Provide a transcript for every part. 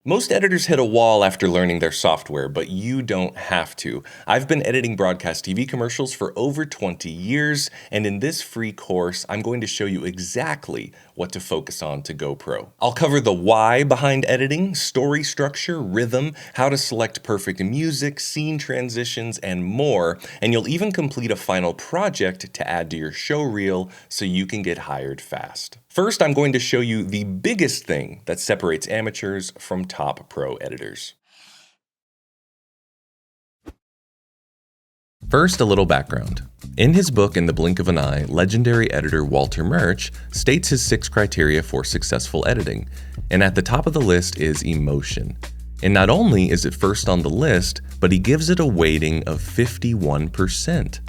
Most editors hit a wall after learning their software, but you don't have to. I've been editing broadcast TV commercials for over 20 years, and in this free course, I'm going to show you exactly what to focus on to go pro. I'll cover the why behind editing, story structure, rhythm, how to select perfect music, scene transitions, and more, and you'll even complete a final project to add to your showreel so you can get hired fast. First, I'm going to show you the biggest thing that separates amateurs from top pro editors. First, a little background. In his book In the Blink of an Eye, legendary editor Walter Murch states his 6 criteria for successful editing, and at the top of the list is emotion. And not only is it first on the list, but he gives it a weighting of 51%.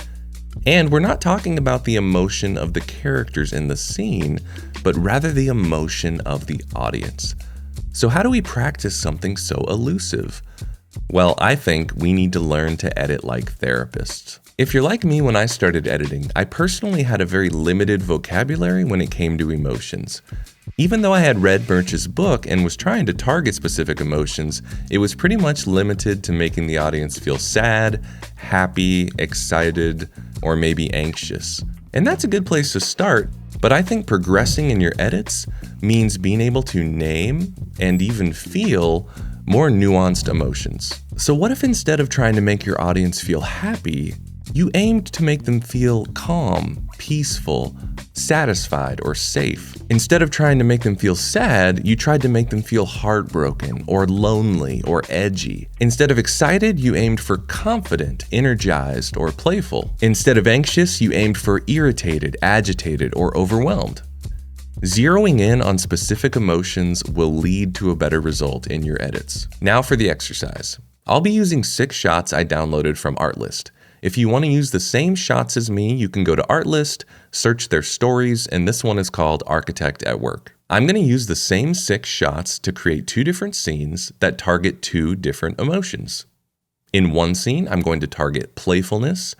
And we're not talking about the emotion of the characters in the scene, but rather the emotion of the audience. So how do we practice something so elusive? Well, I think we need to learn to edit like therapists. If you're like me when I started editing, I personally had a very limited vocabulary when it came to emotions. Even though I had read Murch's book and was trying to target specific emotions, it was pretty much limited to making the audience feel sad, happy, excited, or maybe anxious. And that's a good place to start, but I think progressing in your edits means being able to name and even feel more nuanced emotions. So what if instead of trying to make your audience feel happy, you aimed to make them feel calm, peaceful, satisfied, or safe? Instead of trying to make them feel sad, you tried to make them feel heartbroken, or lonely, or edgy. Instead of excited, you aimed for confident, energized, or playful. Instead of anxious, you aimed for irritated, agitated, or overwhelmed. Zeroing in on specific emotions will lead to a better result in your edits. Now for the exercise. I'll be using 6 shots I downloaded from Artlist. If you want to use the same shots as me, you can go to Artlist, search their stories, and this one is called Architect at Work. I'm going to use the same 6 shots to create 2 different scenes that target 2 different emotions. In one scene, I'm going to target playfulness,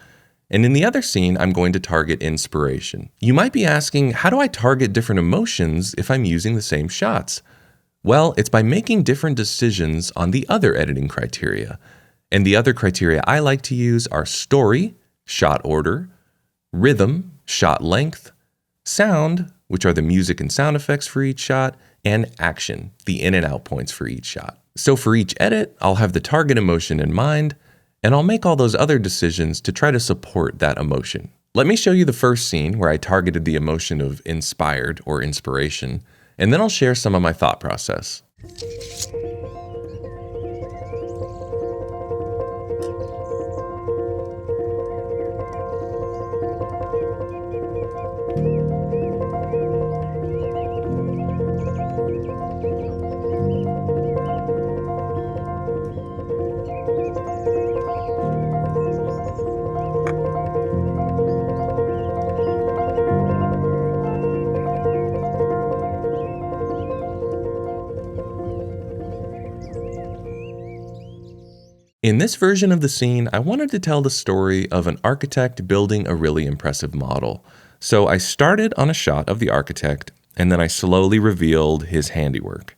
and in the other scene, I'm going to target inspiration. You might be asking, how do I target different emotions if I'm using the same shots? Well, it's by making different decisions on the other editing criteria. And the other criteria I like to use are story, shot order, rhythm, shot length, sound, which are the music and sound effects for each shot, and action, the in and out points for each shot. So for each edit, I'll have the target emotion in mind, and I'll make all those other decisions to try to support that emotion. Let me show you the first scene where I targeted the emotion of inspired or inspiration, and then I'll share some of my thought process. In this version of the scene, I wanted to tell the story of an architect building a really impressive model. So I started on a shot of the architect, and then I slowly revealed his handiwork.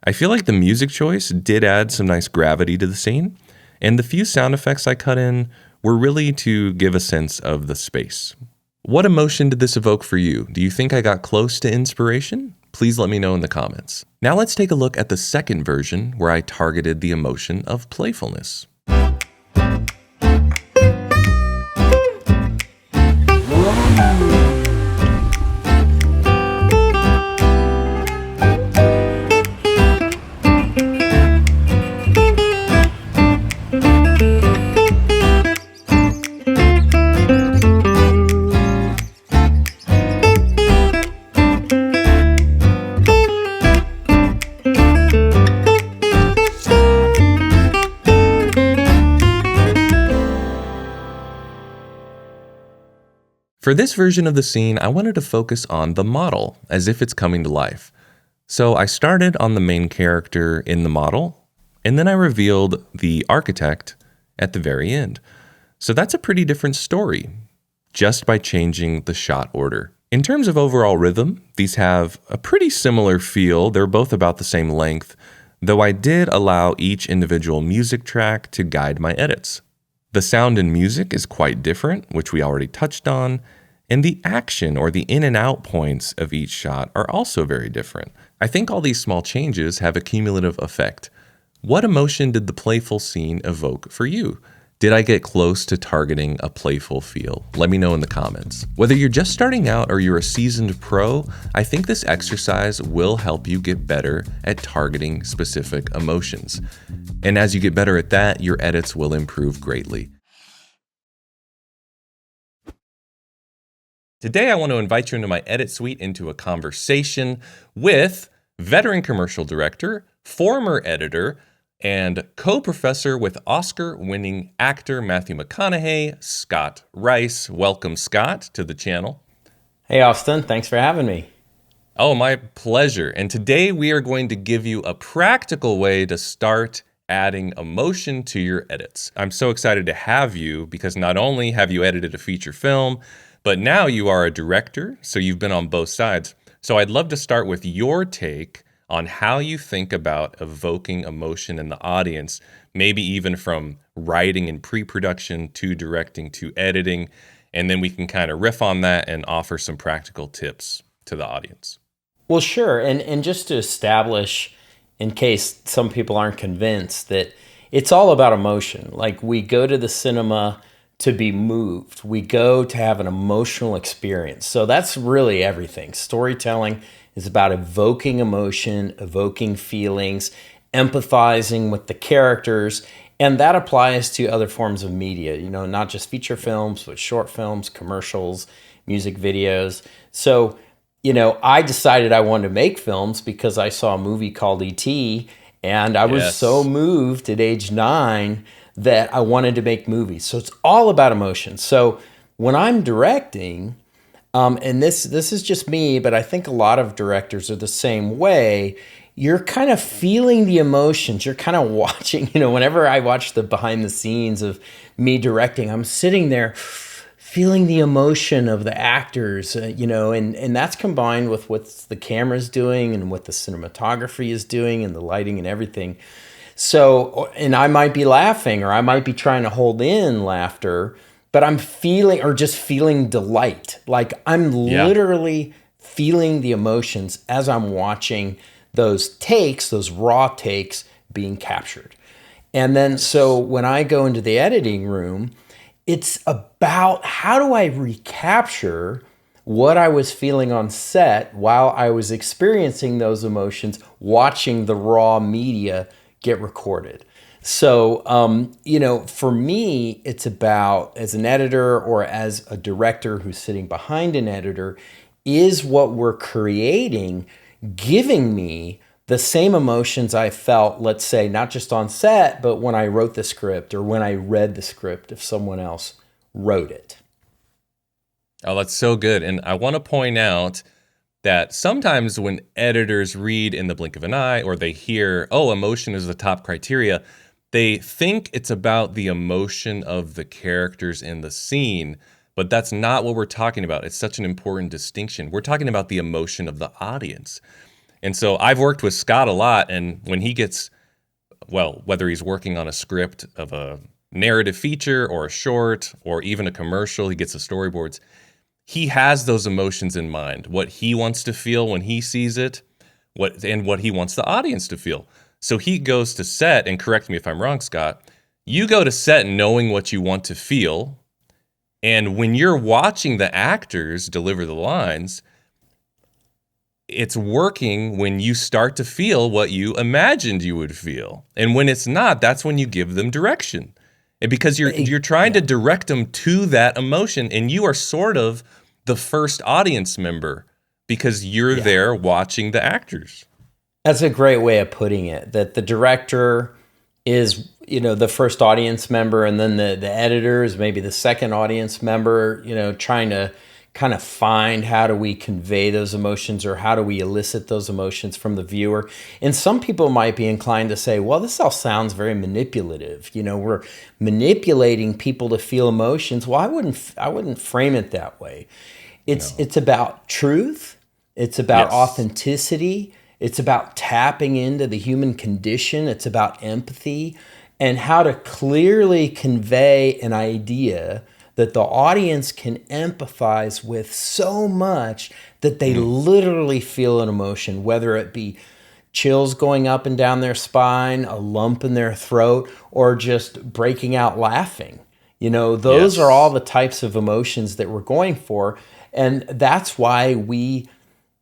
I feel like the music choice did add some nice gravity to the scene, and the few sound effects I cut in were really to give a sense of the space. What emotion did this evoke for you? Do you think I got close to inspiration? Please let me know in the comments. Now let's take a look at the second version where I targeted the emotion of playfulness. For this version of the scene, I wanted to focus on the model, as if it's coming to life. So I started on the main character in the model, and then I revealed the architect at the very end. So that's a pretty different story, just by changing the shot order. In terms of overall rhythm, these have a pretty similar feel. They're both about the same length, though I did allow each individual music track to guide my edits. The sound in music is quite different, which we already touched on, and the action or the in and out points of each shot are also very different. I think all these small changes have a cumulative effect. What emotion did the playful scene evoke for you? Did I get close to targeting a playful feel? Let me know in the comments. Whether you're just starting out or you're a seasoned pro, I think this exercise will help you get better at targeting specific emotions. And as you get better at that, your edits will improve greatly. Today, I want to invite you into my edit suite into a conversation with veteran commercial director, former editor, and co-professor with Oscar-winning actor Matthew McConaughey, Scott Rice. Welcome, Scott, to the channel. Hey, Austen. Thanks for having me. Oh, my pleasure. And today we are going to give you a practical way to start adding emotion to your edits. I'm so excited to have you because not only have you edited a feature film, but now you are a director, so you've been on both sides. So I'd love to start with your take on how you think about evoking emotion in the audience, maybe even from writing and pre-production to directing to editing, and then we can kind of riff on that and offer some practical tips to the audience. Well, sure. And just to establish, in case some people aren't convinced, that it's all about emotion. Like, we go to the cinema to be moved. We go to have an emotional experience. So that's really everything. Storytelling is about evoking emotion, evoking feelings, empathizing with the characters, and that applies to other forms of media, not just feature films, but short films, commercials, music videos. So, I decided I wanted to make films because I saw a movie called E.T., and I was so moved at age 9 that I wanted to make movies. So it's all about emotion. So when I'm directing, and this is just me, but I think a lot of directors are the same way. You're kind of feeling the emotions. You're kind of watching, whenever I watch the behind the scenes of me directing, I'm sitting there feeling the emotion of the actors, and that's combined with what the camera's doing and what the cinematography is doing and the lighting and everything. So, and I might be laughing or I might be trying to hold in laughter, but I'm feeling, or just feeling delight. Like, I'm literally feeling the emotions as I'm watching those takes, those raw takes being captured. And then, so when I go into the editing room, it's about how do I recapture what I was feeling on set while I was experiencing those emotions, watching the raw media get recorded. So, for me, it's about, as an editor or as a director who's sitting behind an editor, is what we're creating giving me the same emotions I felt, let's say, not just on set, but when I wrote the script or when I read the script if someone else wrote it. Oh, that's so good. And I want to point out that sometimes when editors read in the blink of an eye or they hear, oh, emotion is the top criteria, they think it's about the emotion of the characters in the scene, but that's not what we're talking about. It's such an important distinction. We're talking about the emotion of the audience. And so I've worked with Scott a lot, and when he gets, whether he's working on a script of a narrative feature or a short or even a commercial, he gets the storyboards, he has those emotions in mind, what he wants to feel when he sees it, what he wants the audience to feel. So he goes to set, and correct me if I'm wrong, Scott, you go to set knowing what you want to feel, and when you're watching the actors deliver the lines, it's working when you start to feel what you imagined you would feel. And when it's not, that's when you give them direction. And because you're trying to direct them to that emotion, and you are sort of the first audience member because you're there watching the actors. That's a great way of putting it, that the director is, the first audience member, and then the editor is maybe the second audience member, trying to kind of find how do we convey those emotions or how do we elicit those emotions from the viewer. And some people might be inclined to say, well, this all sounds very manipulative. We're manipulating people to feel emotions. Well, I wouldn't frame it that way. It's about truth. It's about authenticity. It's about tapping into the human condition. It's about empathy and how to clearly convey an idea that the audience can empathize with so much that they literally feel an emotion, whether it be chills going up and down their spine, a lump in their throat, or just breaking out laughing. Those are all the types of emotions that we're going for. And that's why we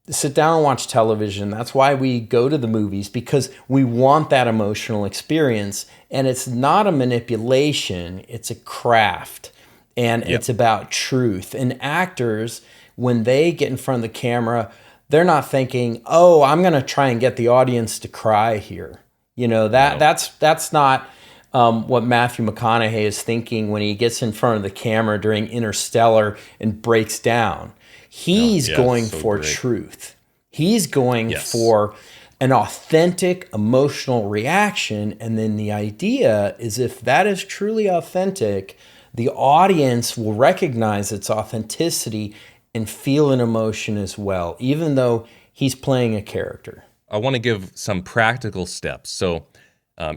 sit down and watch television. That's why we go to the movies, because we want that emotional experience. And it's not a manipulation, it's a craft. And it's about truth. And actors, when they get in front of the camera, they're not thinking, "Oh, I'm going to try and get the audience to cry here." That's not what Matthew McConaughey is thinking when he gets in front of the camera during Interstellar and breaks down. He's going for truth. He's going for an authentic emotional reaction. And then the idea is, if that is truly authentic, the audience will recognize its authenticity and feel an emotion as well, even though he's playing a character. I want to give some practical steps. So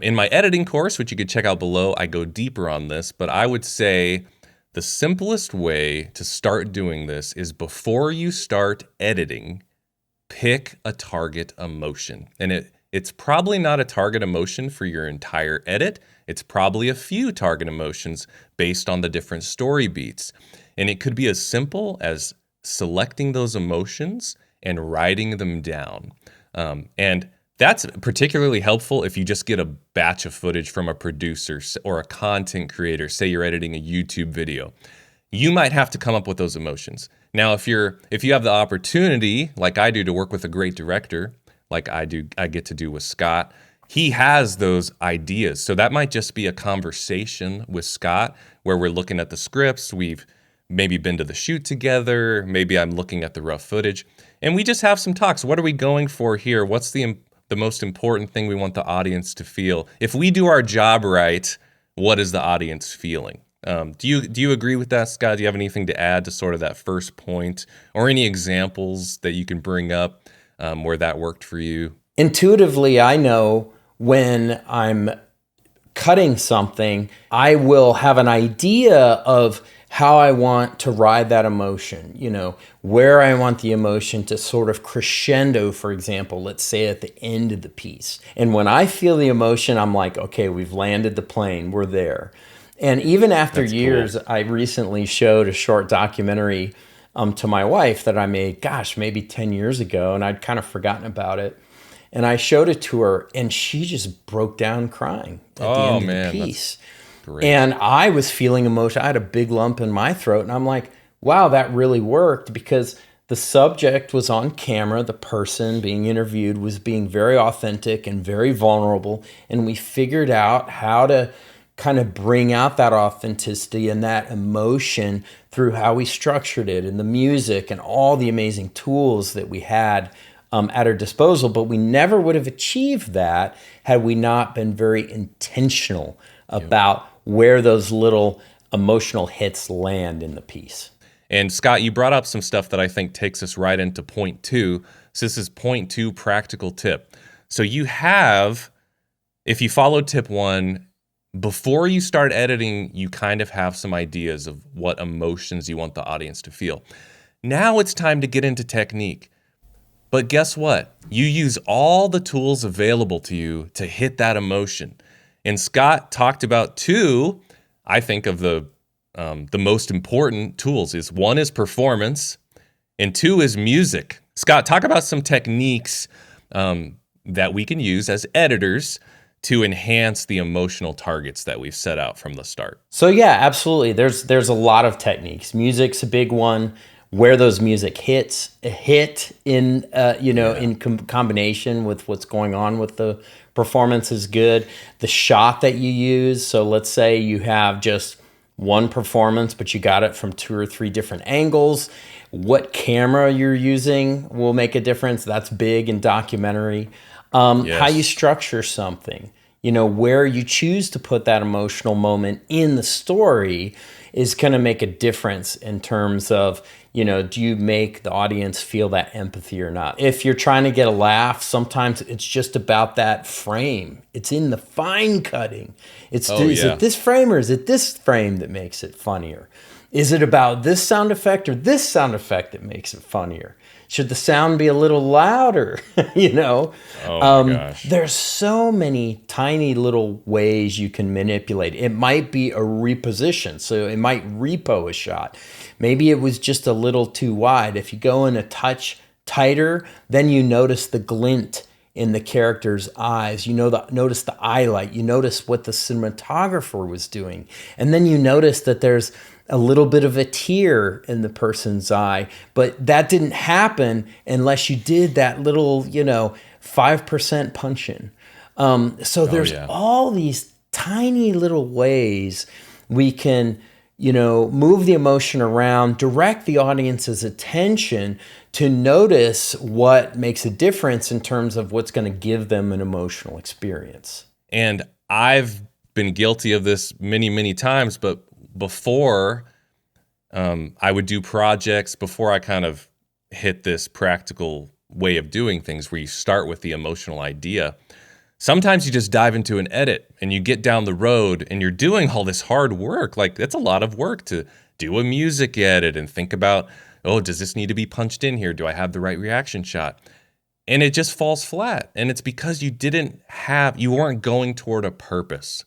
in my editing course, which you could check out below, I go deeper on this, but I would say the simplest way to start doing this is, before you start editing, pick a target emotion. And it's probably not a target emotion for your entire edit. It's probably a few target emotions based on the different story beats. And it could be as simple as selecting those emotions and writing them down. And that's particularly helpful if you just get a batch of footage from a producer or a content creator. Say you're editing a YouTube video. You might have to come up with those emotions. Now, if you have the opportunity, like I do, to work with a great director, like I get to do with Scott, he has those ideas. So that might just be a conversation with Scott where we're looking at the scripts. We've maybe been to the shoot together. Maybe I'm looking at the rough footage. And we just have some talks. What are we going for here? What's the most important thing we want the audience to feel? If we do our job right, what is the audience feeling? Do you agree with that, Scott? Do you have anything to add to sort of that first point, or any examples that you can bring up where that worked for you? Intuitively, I know when I'm cutting something, I will have an idea of how I want to ride that emotion, where I want the emotion to sort of crescendo, for example, let's say at the end of the piece. And when I feel the emotion, I'm like, okay, we've landed the plane, we're there. And even after That's years, cool. I recently showed a short documentary to my wife that I made, maybe 10 years ago, and I'd kind of forgotten about it. And I showed it to her, and she just broke down crying at the end of the piece. Great. And I was feeling emotion. I had a big lump in my throat, and I'm like, wow, that really worked, because the subject was on camera. The person being interviewed was being very authentic and very vulnerable, and we figured out how to kind of bring out that authenticity and that emotion through how we structured it, and the music and all the amazing tools that we had at our disposal. But we never would have achieved that had we not been very intentional about where those little emotional hits land in the piece. And Scott, you brought up some stuff that I think takes us right into point 2. So this is point 2, practical tip. So you have, if you follow tip 1, before you start editing, you kind of have some ideas of what emotions you want the audience to feel. Now it's time to get into technique. But guess what? You use all the tools available to you to hit that emotion. And Scott talked about 2, I think, of the most important tools. One is performance, and 2 is music. Scott, talk about some techniques that we can use as editors to enhance the emotional targets that we've set out from the start. So yeah, absolutely. There's a lot of techniques. Music's a big one. Where those music hit in in combination with what's going on with the performance is good. The shot that you use. So let's say you have just one performance, but you got it from 2 or 3 different angles. What camera you're using will make a difference. That's big in documentary. How you structure something. Where you choose to put that emotional moment in the story is going to make a difference in terms of, do you make the audience feel that empathy or not? If you're trying to get a laugh, sometimes it's just about that frame. It's in the fine cutting. Is it this frame or is it this frame that makes it funnier? Is it about this sound effect or this sound effect that makes it funnier? Should the sound be a little louder? Oh my gosh. There's so many tiny little ways you can manipulate. It might be a reposition, so it might repo a shot. Maybe it was just a little too wide. If you go in a touch tighter, then you notice the glint in the character's eyes. Notice the eye light. You notice what the cinematographer was doing. And then you notice that there's a little bit of a tear in the person's eye, but that didn't happen unless you did that little, 5% punch in. So there's all these tiny little ways we can, move the emotion around, direct the audience's attention to notice what makes a difference in terms of what's going to give them an emotional experience. And I've been guilty of this many, many times, but before I would do projects, before I kind of hit this practical way of doing things where you start with the emotional idea, sometimes you just dive into an edit and you get down the road and you're doing all this hard work. Like, that's a lot of work to do a music edit and think about, does this need to be punched in here? Do I have the right reaction shot? And it just falls flat. And it's because you weren't going toward a purpose.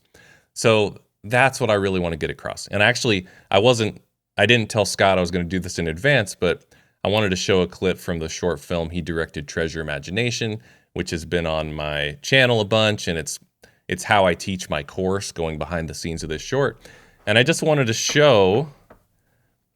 So that's what I really want to get across. And actually, I didn't tell Scott I was going to do this in advance, but I wanted to show a clip from the short film he directed, Treasure Imagination, which has been on my channel a bunch, and it's how I teach my course, going behind the scenes of this short. And I just wanted to show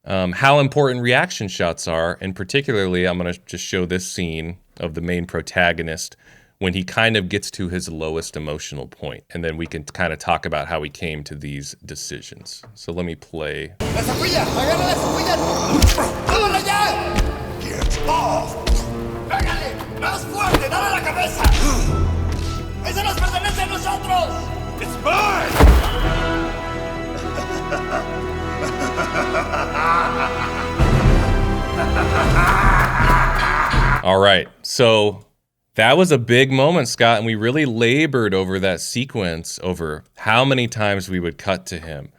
how important reaction shots are, and particularly I'm going to just show this scene of the main protagonist when he kind of gets to his lowest emotional point, and then we can kind of talk about how he came to these decisions. So let me play. Get off! ¡Pégale! ¡Más fuerte! ¡Dale la cabeza! ¡Eso nos pertenece a nosotros! It's mine! All right, so that was a big moment, Scott, and we really labored over that sequence, over how many times we would cut to him,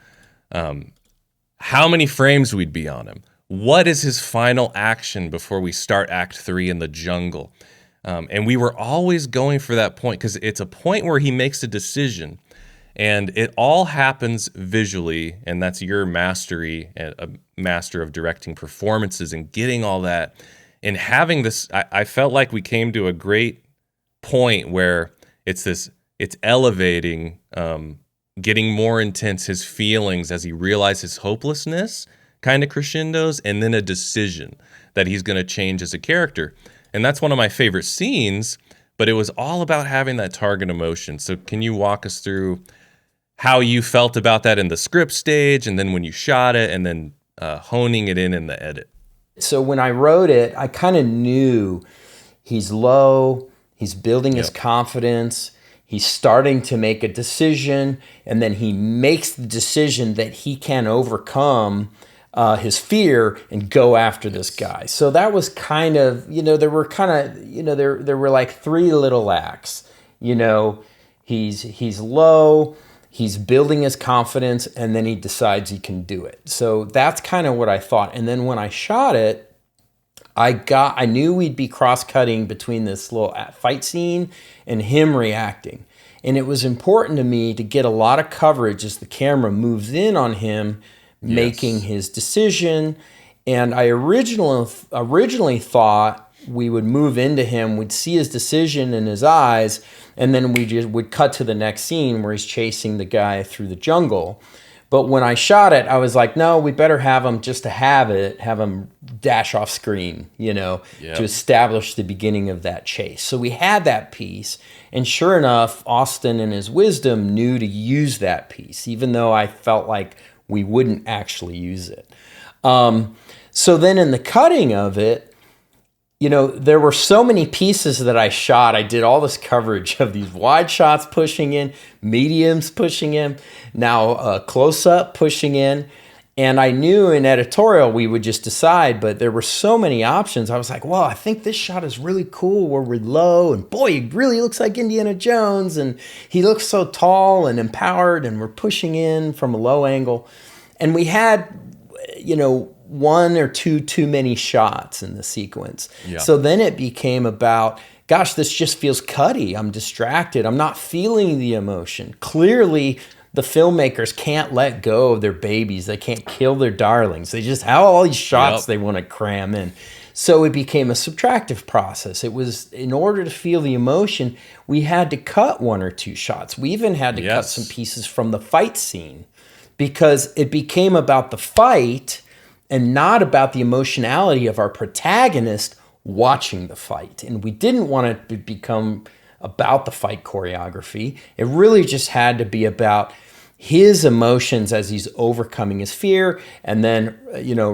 how many frames we'd be on him. What is his final action before we start Act 3 in the jungle? And we were always going for that point because it's a point where he makes a decision, and it all happens visually, and that's your mastery, a master of directing performances and getting all that. And having this, I felt like we came to a great point where it's elevating, getting more intense, his feelings as he realizes his hopelessness, kind of crescendos, and then a decision that he's going to change as a character. And that's one of my favorite scenes, but it was all about having that target emotion. So can you walk us through how you felt about that in the script stage, and then when you shot it, and then honing it in the edit? So when I wrote it, I kind of knew he's low, he's building his confidence, he's starting to make a decision, and then he makes the decision that he can overcome his fear and go after this guy. So that was kind of, there were like three little acts. He's low, he's building his confidence, and then he decides he can do it. So that's kind of what I thought. And then when I shot it, I knew we'd be cross-cutting between this little fight scene and him reacting. And it was important to me to get a lot of coverage as the camera moves in on him making his decision. And I originally thought we would move into him, we'd see his decision in his eyes, and then we just would cut to the next scene where he's chasing the guy through the jungle. But when I shot it, I was like, no, we better have him just to have him dash off screen, to establish the beginning of that chase. So we had that piece, and sure enough, Austen in his wisdom knew to use that piece, even though I felt like we wouldn't actually use it. So then in the cutting of it, there were so many pieces that I shot. I did all this coverage of these wide shots pushing in, mediums pushing in, now close up pushing in. And I knew in editorial we would just decide, but there were so many options. I was like, well, I think this shot is really cool where we're low, and boy, he really looks like Indiana Jones, and he looks so tall and empowered, and we're pushing in from a low angle. And we had, one or two too many shots in the sequence. Yeah. So then it became about, gosh, this just feels cutty. I'm distracted. I'm not feeling the emotion. Clearly, the filmmakers can't let go of their babies. They can't kill their darlings. They just have all these shots they want to cram in. So it became a subtractive process. It was, in order to feel the emotion, we had to cut one or two shots. We even had to cut some pieces from the fight scene because it became about the fight and not about the emotionality of our protagonist watching the fight. And we didn't want it to become about the fight choreography. It really just had to be about his emotions as he's overcoming his fear and then,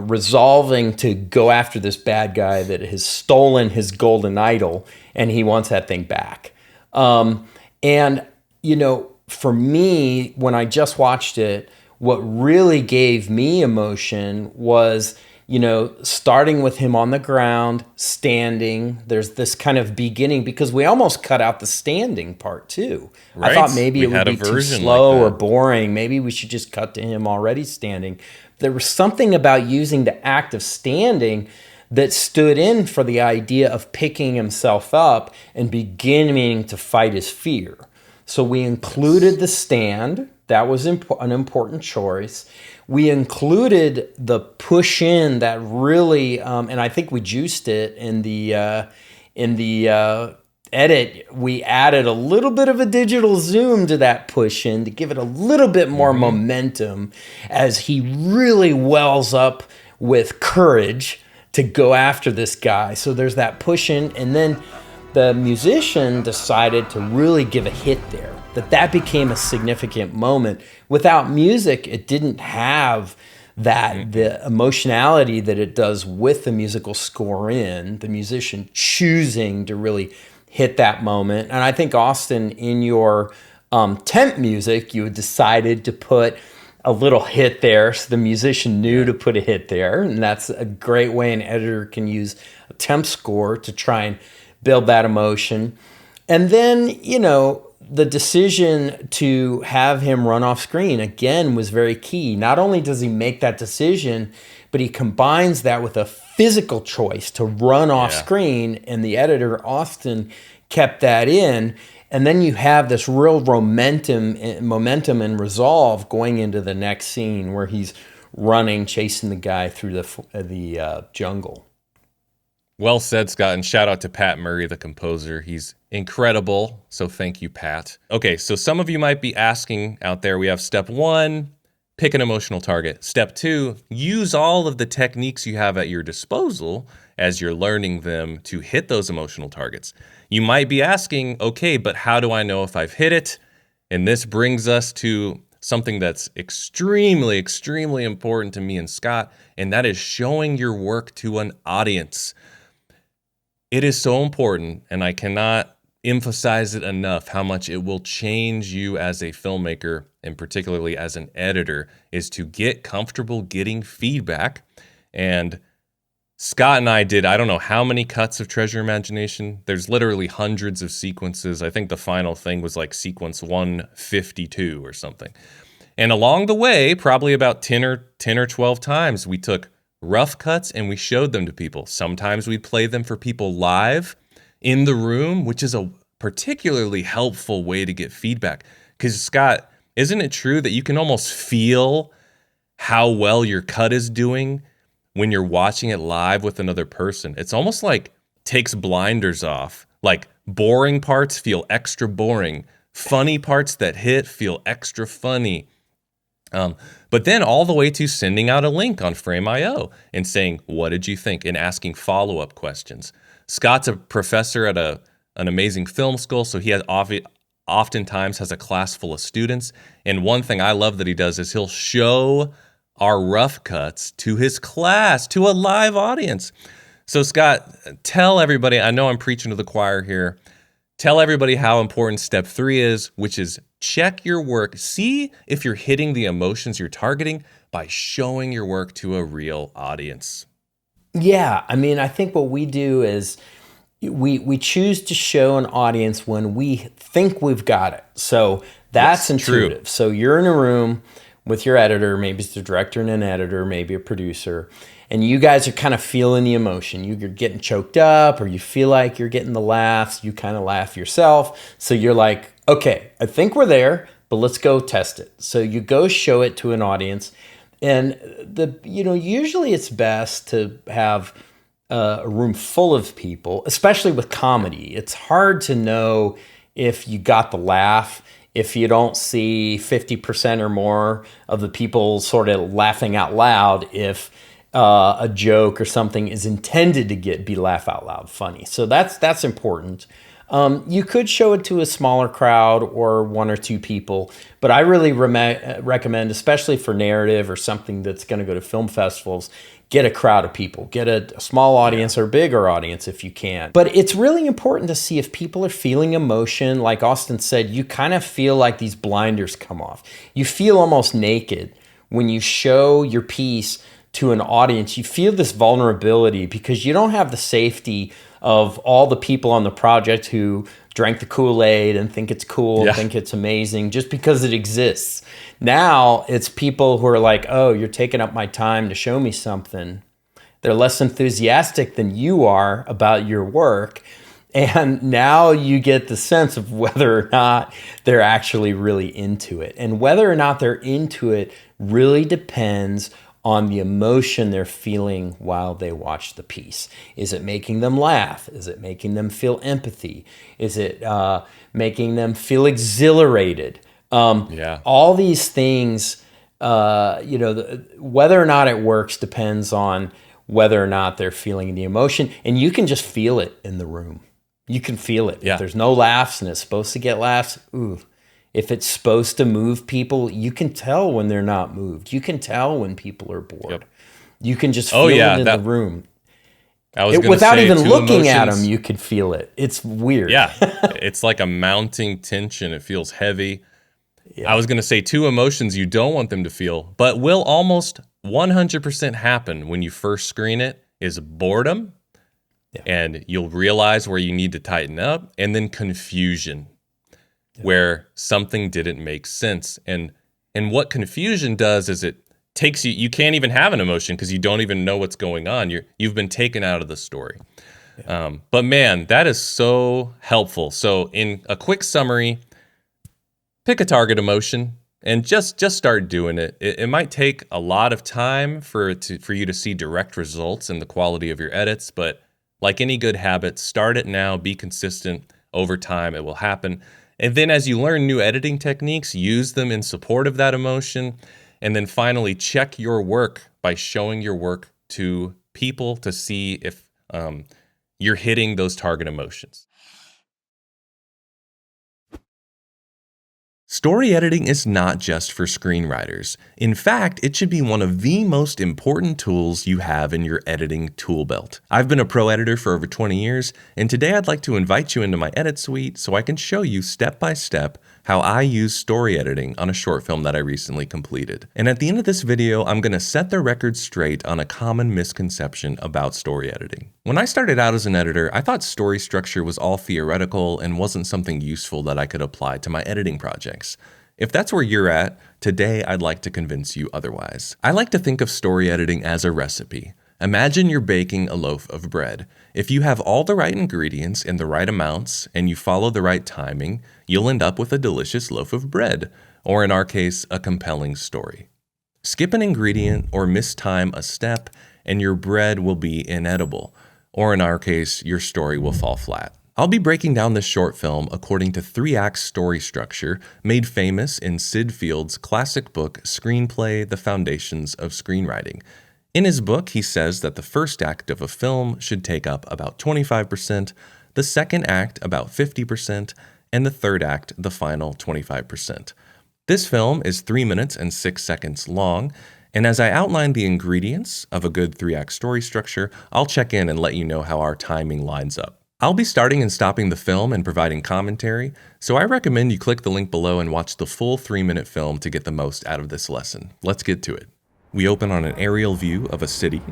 resolving to go after this bad guy that has stolen his golden idol and he wants that thing back. For me, when I just watched it, what really gave me emotion was, starting with him on the ground, standing. There's this kind of beginning because we almost cut out the standing part too. Right. I thought maybe it would be too slow or boring. Maybe we should just cut to him already standing. There was something about using the act of standing that stood in for the idea of picking himself up and beginning to fight his fear. So we included the stand. That was an important choice. We included the push in that really, and I think we juiced it in the edit. We added a little bit of a digital zoom to that push in to give it a little bit more momentum as he really wells up with courage to go after this guy. So there's that push in, and then the musician decided to really give a hit there. That became a significant moment. Without music, it didn't have the emotionality that it does with the musical score in, the musician choosing to really hit that moment. And I think, Austen, in your temp music, you had decided to put a little hit there, so the musician knew to put a hit there, and that's a great way an editor can use a temp score to try and build that emotion. And then, the decision to have him run off screen, again, was very key. Not only does he make that decision, but he combines that with a physical choice to run off screen, and the editor, Austen, kept that in. And then you have this real momentum and resolve going into the next scene where he's running, chasing the guy through the jungle. Well said, Scott, and shout out to Pat Murray, the composer. He's incredible, so thank you, Pat. Okay, so some of you might be asking out there, we have step 1, pick an emotional target. Step 2, use all of the techniques you have at your disposal as you're learning them to hit those emotional targets. You might be asking, okay, but how do I know if I've hit it? And this brings us to something that's extremely, extremely important to me and Scott, and that is showing your work to an audience. It is so important, and I cannot emphasize it enough how much it will change you as a filmmaker, and particularly as an editor, is to get comfortable getting feedback. And Scott and I did, I don't know how many cuts of Treasure Imagination. There's literally hundreds of sequences. I think the final thing was like sequence 152 or something. And along the way, probably about 10 or 12 times, we took rough cuts and we showed them to people. Sometimes we play them for people live in the room, which is a particularly helpful way to get feedback. Because, Scott, isn't it true that you can almost feel how well your cut is doing when you're watching it live with another person? It's almost like takes blinders off. Like boring parts feel extra boring. Funny parts that hit feel extra funny. But then all the way to sending out a link on Frame.io and saying, what did you think? And asking follow-up questions. Scott's a professor at an amazing film school, so he has oftentimes has a class full of students. And one thing I love that he does is he'll show our rough cuts to his class, to a live audience. So Scott, tell everybody, I know I'm preaching to the choir here. Tell everybody how important step 3 is, which is check your work. See if you're hitting the emotions you're targeting by showing your work to a real audience. Yeah, I mean, I think what we do is we choose to show an audience when we think we've got it. So that's intuitive. True. So you're in a room with your editor, maybe it's the director and an editor, maybe a producer, and you guys are kind of feeling the emotion. You're getting choked up, or you feel like you're getting the laughs. You kind of laugh yourself. So you're like, okay, I think we're there, but let's go test it. So you go show it to an audience. And usually it's best to have a room full of people, especially with comedy. It's hard to know if you got the laugh if you don't see 50% or more of the people sort of laughing out loud if a joke or something is intended to be laugh out loud funny. So that's important. You could show it to a smaller crowd or 1 or 2 people, but I really recommend, especially for narrative or something that's going to go to film festivals, get a crowd of people. Get a small audience or a bigger audience if you can. But it's really important to see if people are feeling emotion. Like Austen said, you kind of feel like these blinders come off. You feel almost naked when you show your piece to an audience. You feel this vulnerability because you don't have the safety of all the people on the project who drank the Kool-Aid and think it's cool, and think it's amazing just because it exists. Now it's people who are like, oh, you're taking up my time to show me something. They're less enthusiastic than you are about your work. And now you get the sense of whether or not they're actually really into it. And whether or not they're into it really depends on the emotion they're feeling while they watch the piece. Is it making them laugh? Is it making them feel empathy? Is it making them feel exhilarated? All these things, whether or not it works depends on whether or not they're feeling the emotion. And you can just feel it in the room. You can feel it. Yeah. If there's no laughs and it's supposed to get laughs, ooh. If it's supposed to move people, you can tell when they're not moved. You can tell when people are bored. Yep. You can just feel it in the room. Without even looking at them, you could feel it. It's weird. Yeah, it's like a mounting tension. It feels heavy. Yeah. I was going to say 2 emotions you don't want them to feel, but will almost 100% happen when you first screen it is boredom, and you'll realize where you need to tighten up, and then confusion. Where something didn't make sense. And what confusion does is it takes you can't even have an emotion because you don't even know what's going on. You've been taken out of the story. Yeah. But man, that is so helpful. So in a quick summary, pick a target emotion and just start doing it. It might take a lot of time for you to see direct results in the quality of your edits, but like any good habit, start it now, be consistent. Over time, it will happen. And then as you learn new editing techniques, use them in support of that emotion. And then finally, check your work by showing your work to people to see if you're hitting those target emotions. Story editing is not just for screenwriters. In fact, it should be one of the most important tools you have in your editing tool belt. I've been a pro editor for over 20 years, and today I'd like to invite you into my edit suite so I can show you step by step how I use story editing on a short film that I recently completed. And at the end of this video, I'm going to set the record straight on a common misconception about story editing. When I started out as an editor, I thought story structure was all theoretical and wasn't something useful that I could apply to my editing projects. If that's where you're at, today I'd like to convince you otherwise. I like to think of story editing as a recipe. Imagine you're baking a loaf of bread. If you have all the right ingredients in the right amounts and you follow the right timing, you'll end up with a delicious loaf of bread, or in our case, a compelling story. Skip an ingredient or mistime a step and your bread will be inedible, or in our case, your story will fall flat. I'll be breaking down this short film according to 3-act story structure made famous in Sid Field's classic book, Screenplay: The Foundations of Screenwriting. In his book, he says that the first act of a film should take up about 25%, the second act about 50%, and the third act the final 25%. This film is 3 minutes and 6 seconds long, And as I outline the ingredients of a good 3-act story structure, I'll check in and let you know how our timing lines up. I'll be starting and stopping the film and providing commentary, so I recommend you click the link below and watch the full 3-minute film to get the most out of this lesson. Let's get to it. We open on an aerial view of a city,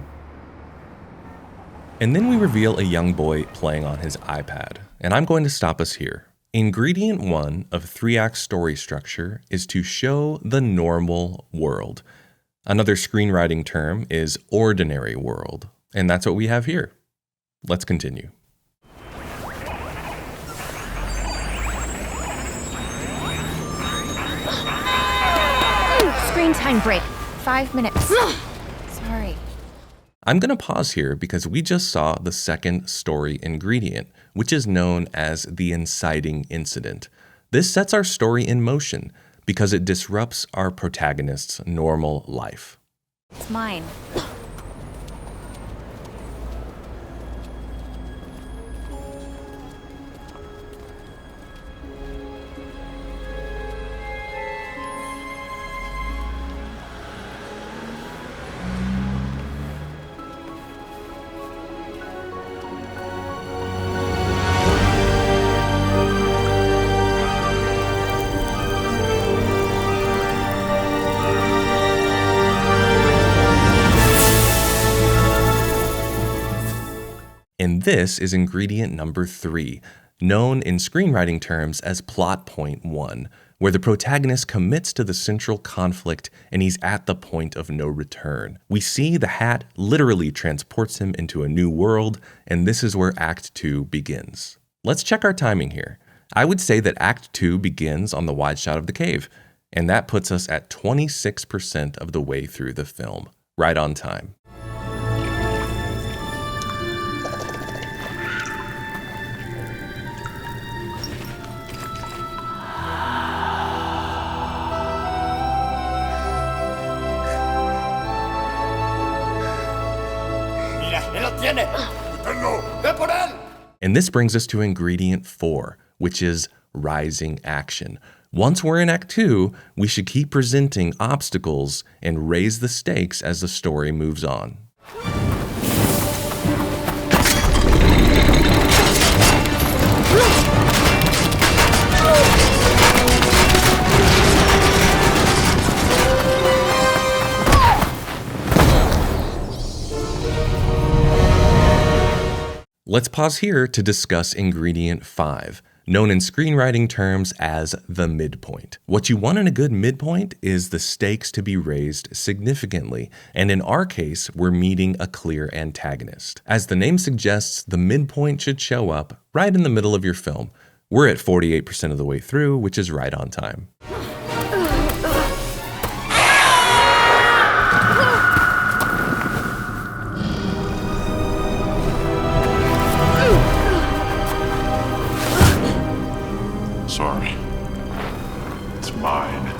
and then we reveal a young boy playing on his iPad. And I'm going to stop us here. Ingredient 1 of 3-act story structure is to show the normal world. Another screenwriting term is ordinary world, and that's what we have here. Let's continue. Screen time break. 5 minutes. Sorry. I'm going to pause here because we just saw the second story ingredient, which is known as the inciting incident. This sets our story in motion because it disrupts our protagonist's normal life. It's mine. And this is ingredient number 3, known in screenwriting terms as plot point 1, where the protagonist commits to the central conflict and he's at the point of no return. We see the hat literally transports him into a new world, and this is where Act 2 begins. Let's check our timing here. I would say that Act 2 begins on the wide shot of the cave, and that puts us at 26% of the way through the film, right on time. And this brings us to ingredient 4, which is rising action. Once we're in Act 2, we should keep presenting obstacles and raise the stakes as the story moves on. Let's pause here to discuss ingredient 5, known in screenwriting terms as the midpoint. What you want in a good midpoint is the stakes to be raised significantly, and in our case, we're meeting a clear antagonist. As the name suggests, the midpoint should show up right in the middle of your film. We're at 48% of the way through, which is right on time. Sorry. It's mine.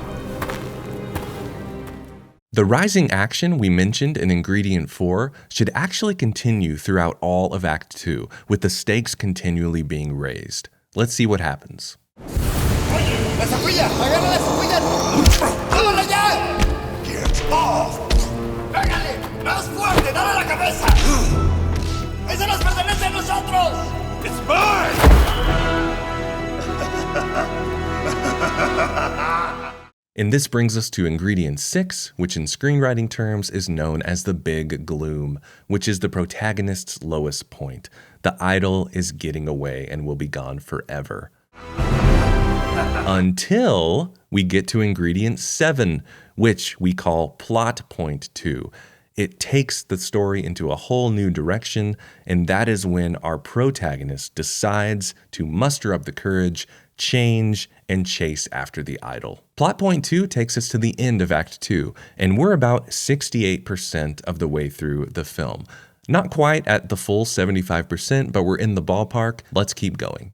The rising action we mentioned in ingredient 4 should actually continue throughout all of Act 2, with the stakes continually being raised. Let's see what happens. ¡La sombrilla! ¡Agarra la sombrilla! ¡Vámonos ya! Get off! ¡Pégale! ¡Más fuerte! ¡Dale la cabeza! ¡Eso nos pertenece a nosotros! It's mine! And this brings us to ingredient 6, which in screenwriting terms is known as the big gloom, which is the protagonist's lowest point. The idol is getting away and will be gone forever. Until we get to ingredient 7, which we call plot point 2. It takes the story into a whole new direction, and that is when our protagonist decides to muster up the courage, change, and chase after the idol. Plot point 2 takes us to the end of Act 2, and we're about 68% of the way through the film. Not quite at the full 75%, but we're in the ballpark. Let's keep going.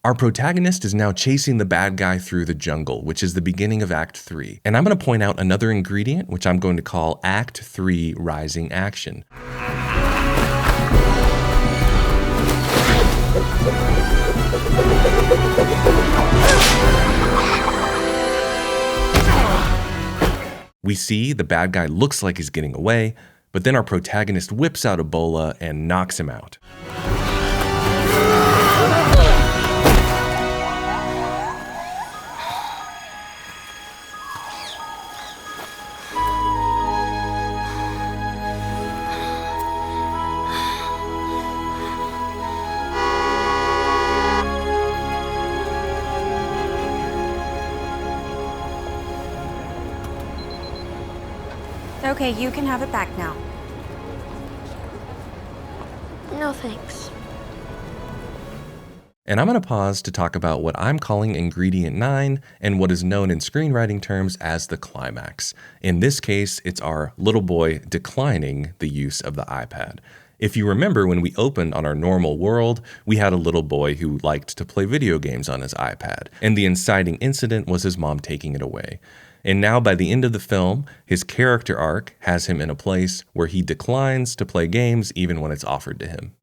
Our protagonist is now chasing the bad guy through the jungle, which is the beginning of Act 3. And I'm going to point out another ingredient, which I'm going to call Act 3 Rising Action. We see the bad guy looks like he's getting away, but then our protagonist whips out a bola and knocks him out. Okay, you can have it back now. No thanks. And I'm going to pause to talk about what I'm calling ingredient 9 and what is known in screenwriting terms as the climax. In this case, it's our little boy declining the use of the iPad. If you remember, when we opened on our normal world, we had a little boy who liked to play video games on his iPad, and the inciting incident was his mom taking it away. And now by the end of the film, his character arc has him in a place where he declines to play games even when it's offered to him.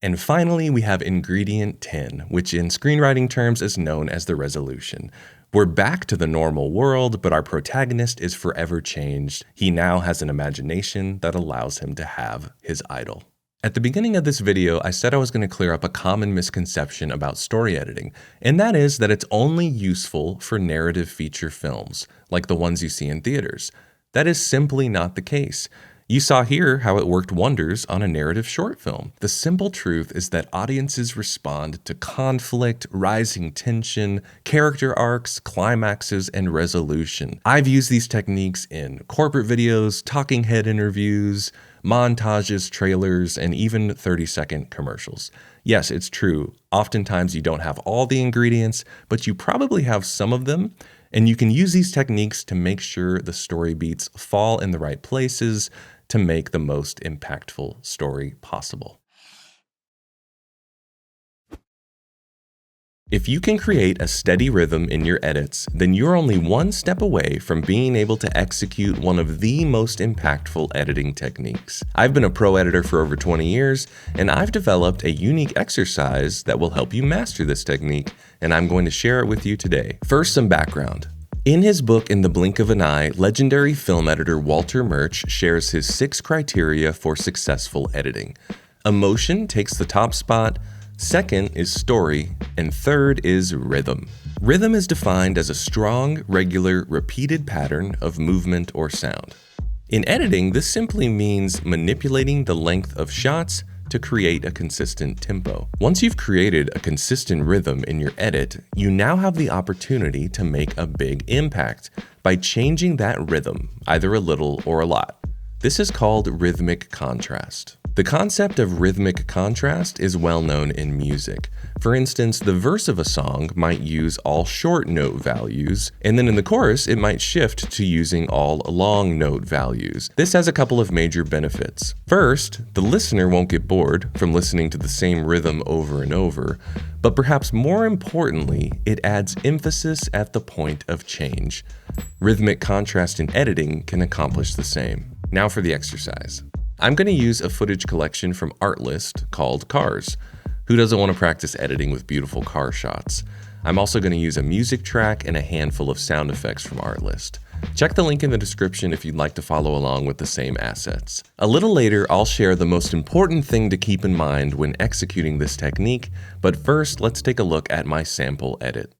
And finally, we have ingredient 10, which in screenwriting terms is known as the resolution. We're back to the normal world, but our protagonist is forever changed. He now has an imagination that allows him to have his idol. At the beginning of this video, I said I was going to clear up a common misconception about story editing, and that is that it's only useful for narrative feature films, like the ones you see in theaters. That is simply not the case. You saw here how it worked wonders on a narrative short film. The simple truth is that audiences respond to conflict, rising tension, character arcs, climaxes, and resolution. I've used these techniques in corporate videos, talking head interviews, montages, trailers, and even 30-second commercials. Yes, it's true. Oftentimes you don't have all the ingredients, but you probably have some of them. And you can use these techniques to make sure the story beats fall in the right places to make the most impactful story possible. If you can create a steady rhythm in your edits, then you're only one step away from being able to execute one of the most impactful editing techniques. I've been a pro editor for over 20 years, and I've developed a unique exercise that will help you master this technique, and I'm going to share it with you today. First, some background. In his book, In the Blink of an Eye, legendary film editor Walter Murch shares his 6 criteria for successful editing. Emotion takes the top spot, second is story, and third is rhythm. Rhythm is defined as a strong, regular, repeated pattern of movement or sound. In editing, this simply means manipulating the length of shots to create a consistent tempo. Once you've created a consistent rhythm in your edit, you now have the opportunity to make a big impact by changing that rhythm, either a little or a lot. This is called rhythmic contrast. The concept of rhythmic contrast is well known in music. For instance, the verse of a song might use all short note values, and then in the chorus, it might shift to using all long note values. This has a couple of major benefits. First, the listener won't get bored from listening to the same rhythm over and over, but perhaps more importantly, it adds emphasis at the point of change. Rhythmic contrast in editing can accomplish the same. Now for the exercise. I'm going to use a footage collection from Artlist called Cars. Who doesn't want to practice editing with beautiful car shots? I'm also going to use a music track and a handful of sound effects from Artlist. Check the link in the description if you'd like to follow along with the same assets. A little later, I'll share the most important thing to keep in mind when executing this technique, but first, let's take a look at my sample edit.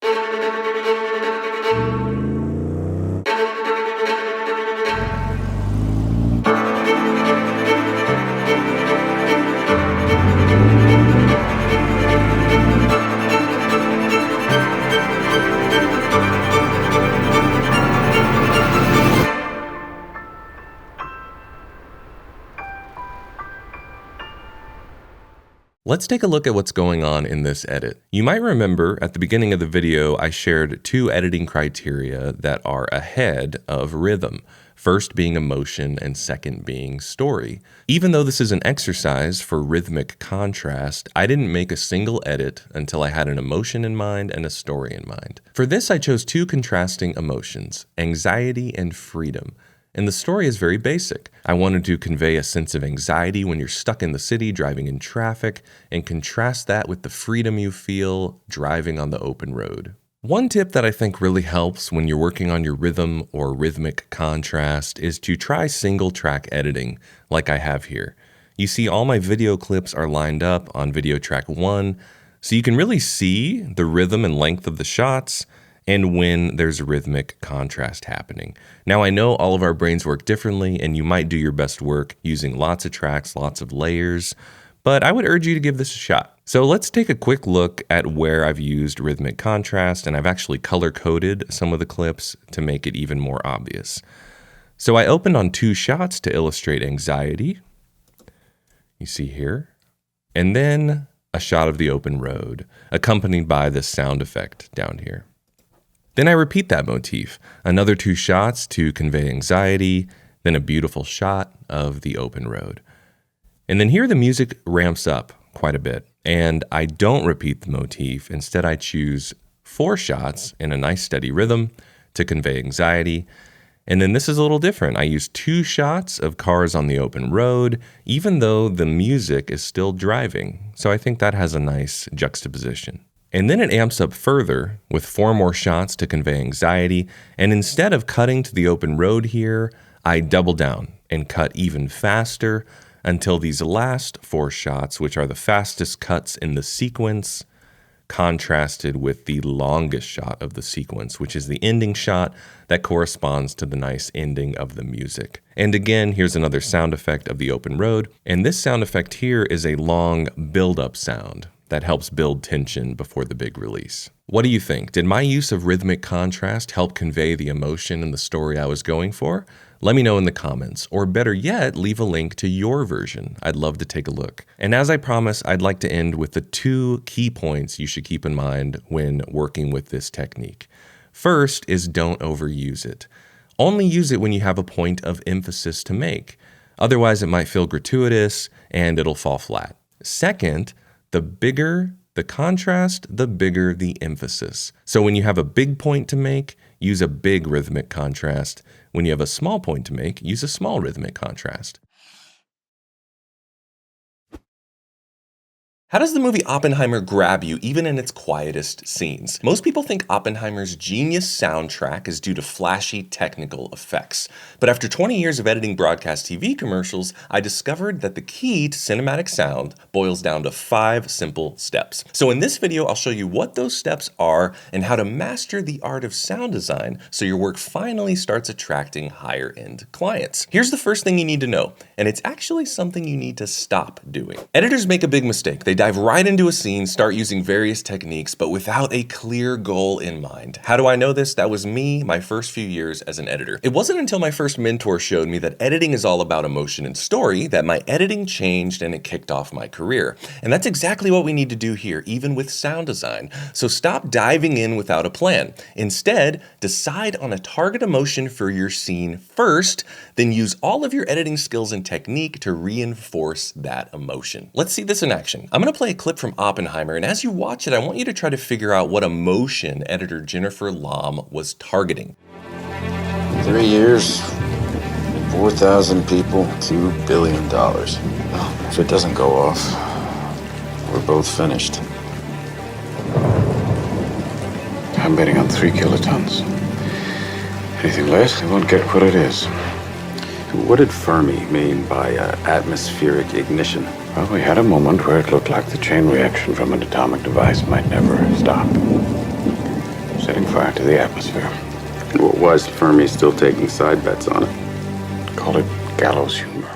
Let's take a look at what's going on in this edit. You might remember at the beginning of the video, I shared 2 editing criteria that are ahead of rhythm. First being emotion and second being story. Even though this is an exercise for rhythmic contrast, I didn't make a single edit until I had an emotion in mind and a story in mind. For this, I chose 2 contrasting emotions, anxiety and freedom. And the story is very basic. I wanted to convey a sense of anxiety when you're stuck in the city driving in traffic and contrast that with the freedom you feel driving on the open road. One tip that I think really helps when you're working on your rhythm or rhythmic contrast is to try single track editing like I have here. You see all my video clips are lined up on video track 1, so you can really see the rhythm and length of the shots and when there's a rhythmic contrast happening. Now, I know all of our brains work differently, and you might do your best work using lots of tracks, lots of layers, but I would urge you to give this a shot. So let's take a quick look at where I've used rhythmic contrast, and I've actually color-coded some of the clips to make it even more obvious. So I opened on 2 shots to illustrate anxiety, you see here, and then a shot of the open road, accompanied by this sound effect down here. Then I repeat that motif, another 2 shots to convey anxiety, then a beautiful shot of the open road. And then here the music ramps up quite a bit, and I don't repeat the motif. Instead, I choose 4 shots in a nice steady rhythm to convey anxiety. And then this is a little different. I use 2 shots of cars on the open road, even though the music is still driving. So I think that has a nice juxtaposition. And then it amps up further with 4 more shots to convey anxiety. And instead of cutting to the open road here, I double down and cut even faster until these last 4 shots, which are the fastest cuts in the sequence, contrasted with the longest shot of the sequence, which is the ending shot that corresponds to the nice ending of the music. And again, here's another sound effect of the open road. And this sound effect here is a long build-up sound that helps build tension before the big release. What do you think? Did my use of rhythmic contrast help convey the emotion and the story I was going for? Let me know in the comments, or better yet, leave a link to your version. I'd love to take a look. And as I promised, I'd like to end with the 2 key points you should keep in mind when working with this technique. First is don't overuse it. Only use it when you have a point of emphasis to make. Otherwise, it might feel gratuitous and it'll fall flat. Second, the bigger the contrast, the bigger the emphasis. So when you have a big point to make, use a big rhythmic contrast. When you have a small point to make, use a small rhythmic contrast. How does the movie Oppenheimer grab you even in its quietest scenes? Most people think Oppenheimer's genius soundtrack is due to flashy technical effects. But after 20 years of editing broadcast TV commercials, I discovered that the key to cinematic sound boils down to 5 simple steps. So in this video, I'll show you what those steps are and how to master the art of sound design so your work finally starts attracting higher-end clients. Here's the first thing you need to know, and it's actually something you need to stop doing. Editors make a big mistake. They dive right into a scene, start using various techniques, but without a clear goal in mind. How do I know this? That was me, my first few years as an editor. It wasn't until my first mentor showed me that editing is all about emotion and story that my editing changed and it kicked off my career. And that's exactly what we need to do here, even with sound design. So stop diving in without a plan. Instead, decide on a target emotion for your scene first, then use all of your editing skills and technique to reinforce that emotion. Let's see this in action. I'm going to play a clip from Oppenheimer, and as you watch it, I want you to try to figure out what emotion editor Jennifer Lom was targeting. 3 years, 4,000 people, $2 billion. Well, if it doesn't go off, we're both finished. I'm betting on 3 kilotons. Anything less, I won't get what it is. What did Fermi mean by atmospheric ignition? Well, we had a moment where it looked like the chain reaction from an atomic device might never stop. Setting fire to the atmosphere. Was Fermi still taking side bets on it? Call it gallows humor.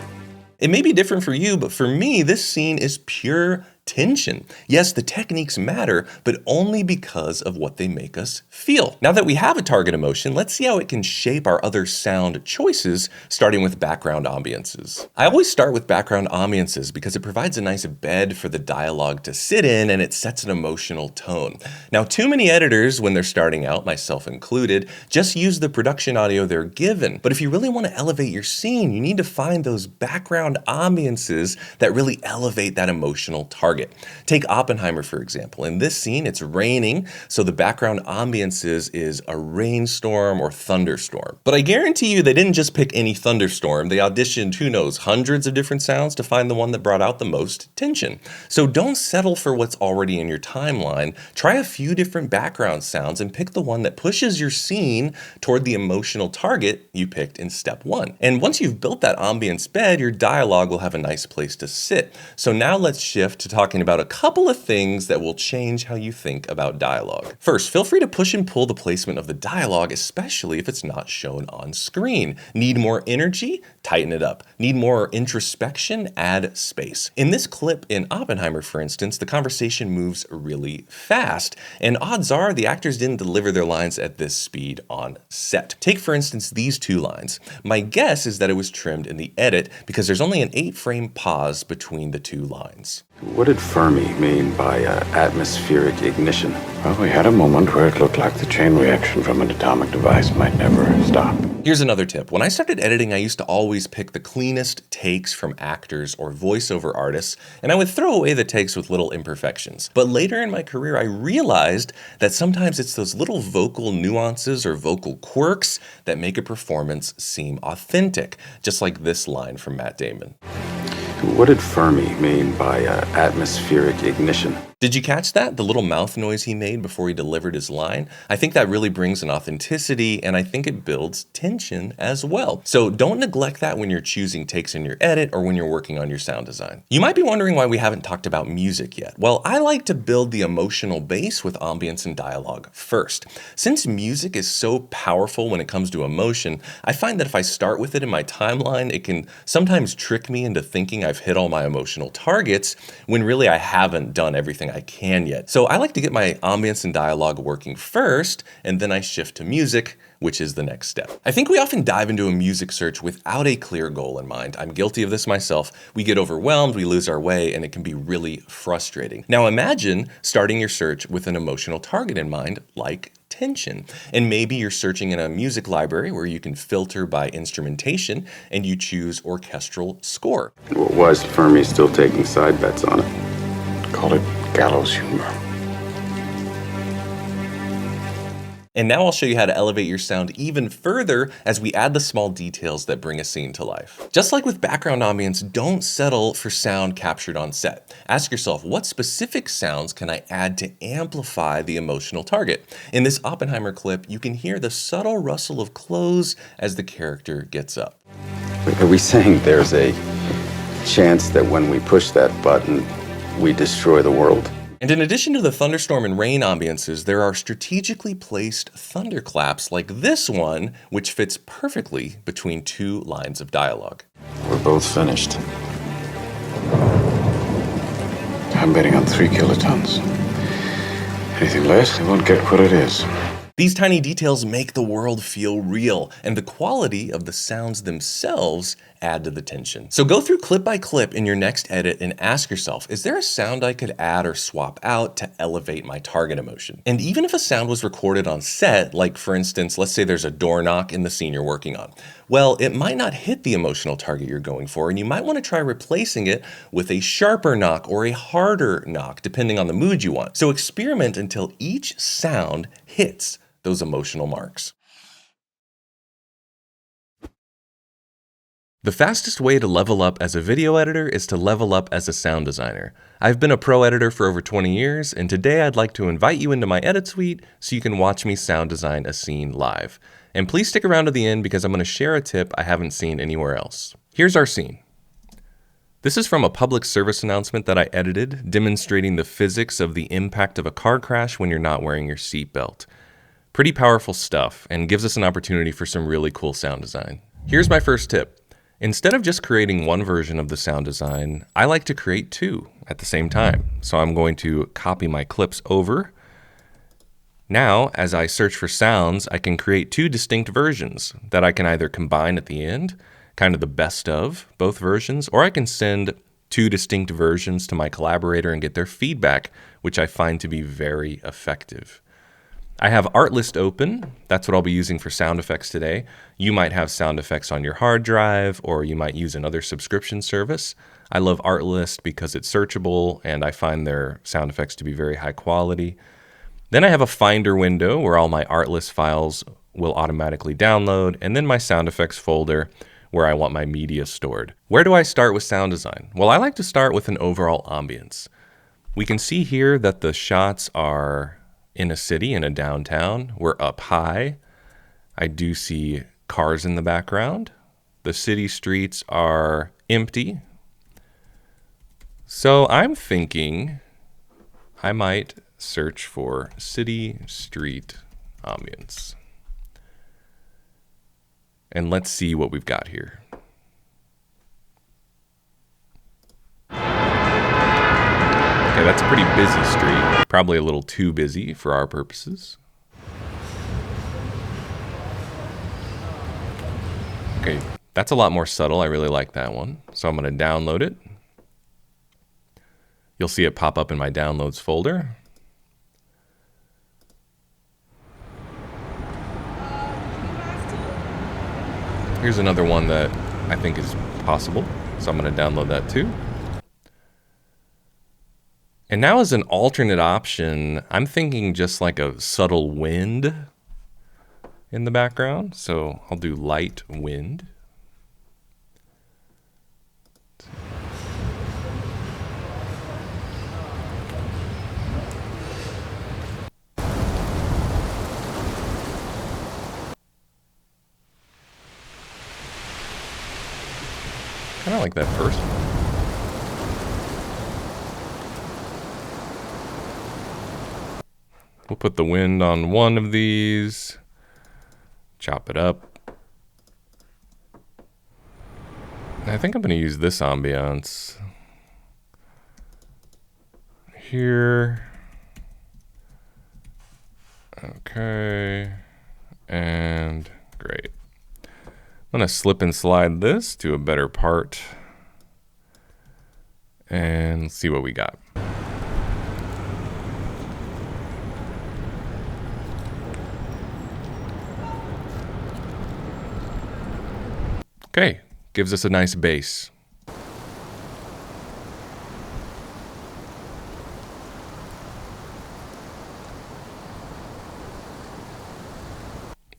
It may be different for you, but for me, this scene is pure tension. Yes, the techniques matter, but only because of what they make us feel. Now that we have a target emotion, let's see how it can shape our other sound choices, starting with background ambiances. I always start with background ambiances because it provides a nice bed for the dialogue to sit in and it sets an emotional tone. Now, too many editors, when they're starting out, myself included, just use the production audio they're given. But if you really want to elevate your scene, you need to find those background ambiances that really elevate that emotional target. target. Take Oppenheimer, for example. In this scene, it's raining, so the background ambience is a rainstorm or thunderstorm. But I guarantee you they didn't just pick any thunderstorm. They auditioned, who knows, hundreds of different sounds to find the one that brought out the most tension. So don't settle for what's already in your timeline. Try a few different background sounds and pick the one that pushes your scene toward the emotional target you picked in step 1. And once you've built that ambience bed, your dialogue will have a nice place to sit. So now let's shift to talking about a couple of things that will change how you think about dialogue. First, feel free to push and pull the placement of the dialogue, especially if it's not shown on screen. Need more energy? Tighten it up. Need more introspection? Add space. In this clip in Oppenheimer, for instance, the conversation moves really fast, and odds are the actors didn't deliver their lines at this speed on set. Take, for instance, these 2 lines. My guess is that it was trimmed in the edit because there's only an 8-frame pause between the 2 lines. What did Fermi mean by atmospheric ignition? Well, we had a moment where it looked like the chain reaction from an atomic device might never stop. Here's another tip. When I started editing, I used to always pick the cleanest takes from actors or voiceover artists, and I would throw away the takes with little imperfections. But later in my career, I realized that sometimes it's those little vocal nuances or vocal quirks that make a performance seem authentic, just like this line from Matt Damon. What did Fermi mean by atmospheric ignition? Did you catch that? The little mouth noise he made before he delivered his line? I think that really brings an authenticity, and I think it builds tension as well. So don't neglect that when you're choosing takes in your edit or when you're working on your sound design. You might be wondering why we haven't talked about music yet. Well, I like to build the emotional base with ambience and dialogue first. Since music is so powerful when it comes to emotion, I find that if I start with it in my timeline, it can sometimes trick me into thinking I've hit all my emotional targets when really I haven't done everything I can yet. So I like to get my ambience and dialogue working first, and then I shift to music, which is the next step. I think we often dive into a music search without a clear goal in mind. I'm guilty of this myself. We get overwhelmed, we lose our way, and it can be really frustrating. Now imagine starting your search with an emotional target in mind, like tension. And maybe you're searching in a music library where you can filter by instrumentation and you choose orchestral score. Was Fermi still taking side bets on it? Call it gallows humor. And now I'll show you how to elevate your sound even further as we add the small details that bring a scene to life. Just like with background ambience, don't settle for sound captured on set. Ask yourself, what specific sounds can I add to amplify the emotional target? In this Oppenheimer clip, you can hear the subtle rustle of clothes as the character gets up. Are we saying there's a chance that when we push that button, we destroy the world? And in addition to the thunderstorm and rain ambiances, there are strategically placed thunderclaps like this one, which fits perfectly between 2 lines of dialogue. We're both finished. I'm betting on 3 kilotons. Anything less, I won't get what it is. These tiny details make the world feel real, and the quality of the sounds themselves add to the tension. So go through clip by clip in your next edit and ask yourself, is there a sound I could add or swap out to elevate my target emotion? And even if a sound was recorded on set, like for instance, let's say there's a door knock in the scene you're working on, well, it might not hit the emotional target you're going for, and you might want to try replacing it with a sharper knock or a harder knock, depending on the mood you want. So experiment until each sound hits those emotional marks. The fastest way to level up as a video editor is to level up as a sound designer. I've been a pro editor for over 20 years, and today I'd like to invite you into my edit suite so you can watch me sound design a scene live. And please stick around to the end because I'm going to share a tip I haven't seen anywhere else. Here's our scene. This is from a public service announcement that I edited, demonstrating the physics of the impact of a car crash when you're not wearing your seatbelt. Pretty powerful stuff, and gives us an opportunity for some really cool sound design. Here's my first tip. Instead of just creating one version of the sound design, I like to create 2 at the same time. So I'm going to copy my clips over. Now, as I search for sounds, I can create 2 distinct versions that I can either combine at the end, kind of the best of both versions, or I can send 2 distinct versions to my collaborator and get their feedback, which I find to be very effective. I have Artlist open. That's what I'll be using for sound effects today. You might have sound effects on your hard drive, or you might use another subscription service. I love Artlist because it's searchable, and I find their sound effects to be very high quality. Then I have a Finder window where all my Artlist files will automatically download, and then my sound effects folder where I want my media stored. Where do I start with sound design? Well, I like to start with an overall ambience. We can see here that the shots are in a city, in a downtown. We're up high. I do see cars in the background. The city streets are empty. So I'm thinking I might search for city street ambience. And let's see what we've got here. Okay, that's a pretty busy street. Probably a little too busy for our purposes. Okay, that's a lot more subtle. I really like that one. So I'm going to download it. You'll see it pop up in my downloads folder. Here's another one that I think is possible. So I'm going to download that too. And now as an alternate option, I'm thinking just like a subtle wind in the background. So I'll do light wind. Kind of like that first one. We'll put the wind on one of these, chop it up. I think I'm going to use this ambiance here. Okay, and great. I'm going to slip and slide this to a better part and see what we got. Okay, gives us a nice base.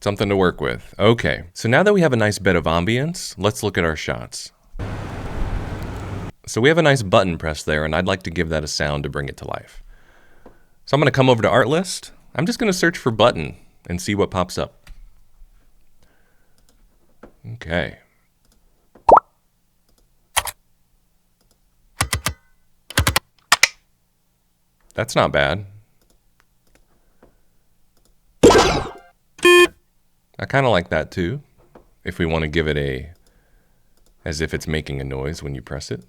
Something to work with. Okay, so now that we have a nice bed of ambience, let's look at our shots. So we have a nice button press there, and I'd like to give that a sound to bring it to life. So I'm going to come over to Artlist. I'm just going to search for button and see what pops up. Okay. That's not bad. I kind of like that too, if we want to give it as if it's making a noise when you press it.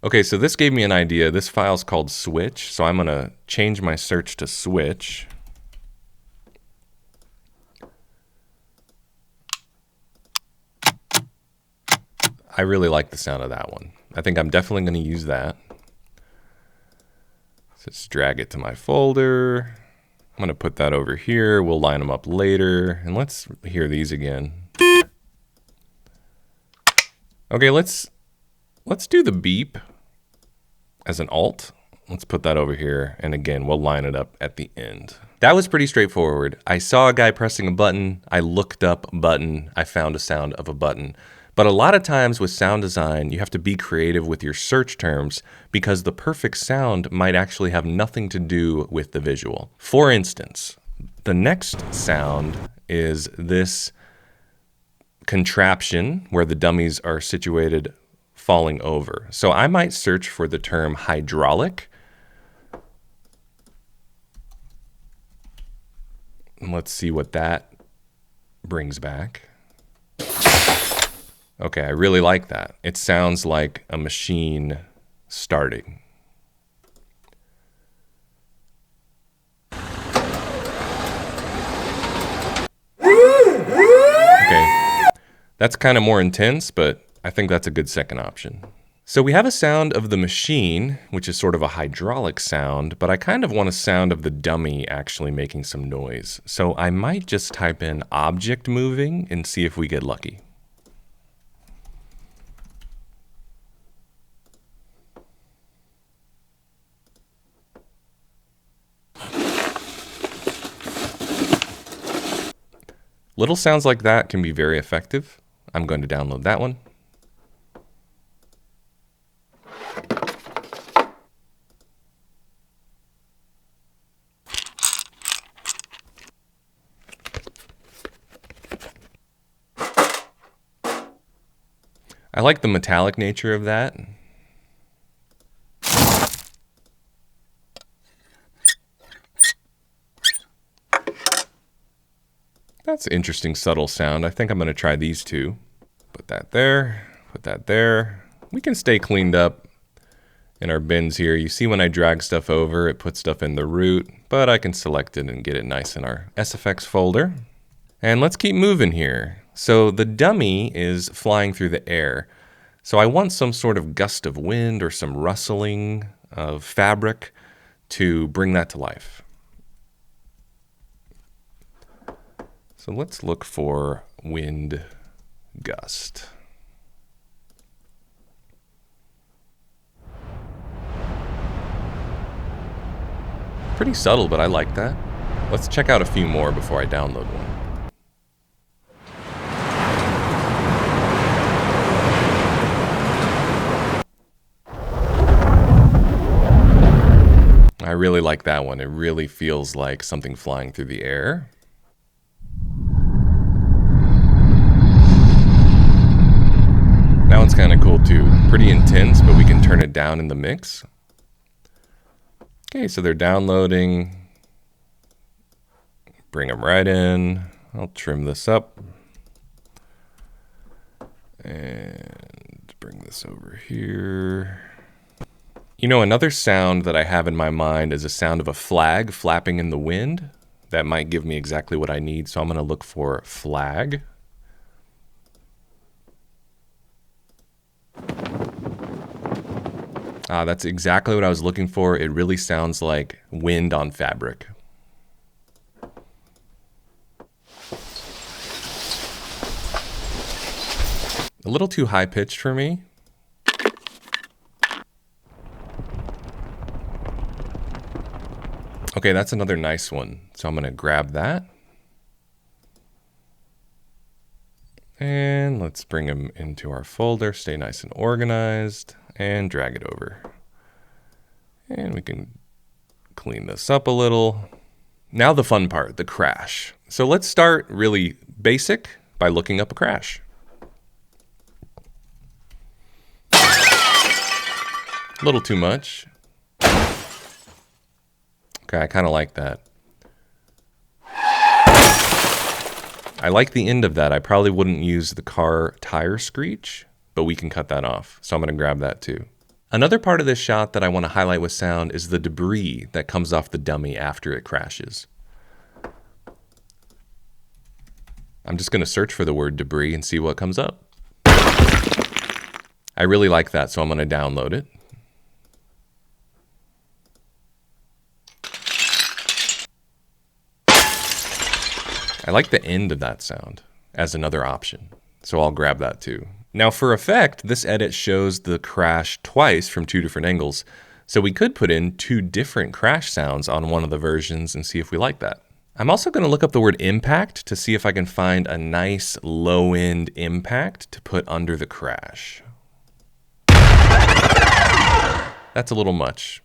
Okay, so this gave me an idea. This file's called switch, so I'm going to change my search to switch. I really like the sound of that one. I think I'm definitely going to use that. So let's drag it to my folder. I'm going to put that over here. We'll line them up later. And let's hear these again. Okay, let's do the beep as an alt. Let's put that over here. And again, we'll line it up at the end. That was pretty straightforward. I saw a guy pressing a button. I looked up button. I found a sound of a button. But a lot of times with sound design, you have to be creative with your search terms because the perfect sound might actually have nothing to do with the visual. For instance, the next sound is this contraption where the dummies are situated falling over. So I might search for the term hydraulic. And let's see what that brings back. Okay, I really like that. It sounds like a machine starting. Okay, that's kind of more intense, but I think that's a good second option. So we have a sound of the machine, which is sort of a hydraulic sound, but I kind of want a sound of the dummy actually making some noise. So I might just type in object moving and see if we get lucky. Little sounds like that can be very effective. I'm going to download that one. I like the metallic nature of that. That's an interesting, subtle sound. I think I'm going to try these two. Put that there, put that there. We can stay cleaned up in our bins here. You see when I drag stuff over, it puts stuff in the root, but I can select it and get it nice in our SFX folder. And let's keep moving here. So the dummy is flying through the air. So I want some sort of gust of wind or some rustling of fabric to bring that to life. So let's look for wind gust. Pretty subtle, but I like that. Let's check out a few more before I download one. I really like that one. It really feels like something flying through the air. That one's kind of cool too. Pretty intense, but we can turn it down in the mix. Okay, so they're downloading. Bring them right in. I'll trim this up. And bring this over here. You know, another sound that I have in my mind is a sound of a flag flapping in the wind. That might give me exactly what I need, so I'm going to look for flag. That's exactly what I was looking for. It really sounds like wind on fabric. A little too high-pitched for me. Okay, that's another nice one. So I'm going to grab that. And let's bring them into our folder, stay nice and organized, and drag it over. And we can clean this up a little. Now the fun part, the crash. So let's start really basic by looking up a crash. A little too much. Okay, I kind of like that. I like the end of that. I probably wouldn't use the car tire screech, but we can cut that off. So I'm going to grab that too. Another part of this shot that I want to highlight with sound is the debris that comes off the dummy after it crashes. I'm just going to search for the word debris and see what comes up. I really like that, so I'm going to download it. I like the end of that sound as another option, so I'll grab that too. Now for effect, this edit shows the crash twice from two different angles, so we could put in two different crash sounds on one of the versions and see if we like that. I'm also going to look up the word impact to see if I can find a nice low-end impact to put under the crash. That's a little much.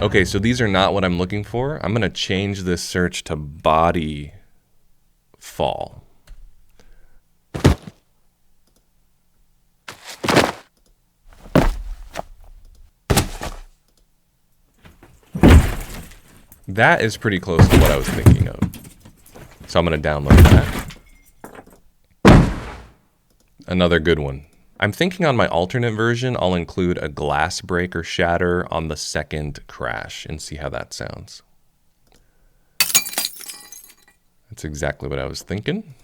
Okay, so these are not what I'm looking for. I'm going to change this search to body fall. That is pretty close to what I was thinking of. So I'm going to download that. Another good one. I'm thinking on my alternate version, I'll include a glass break or shatter on the second crash and see how that sounds. That's exactly what I was thinking.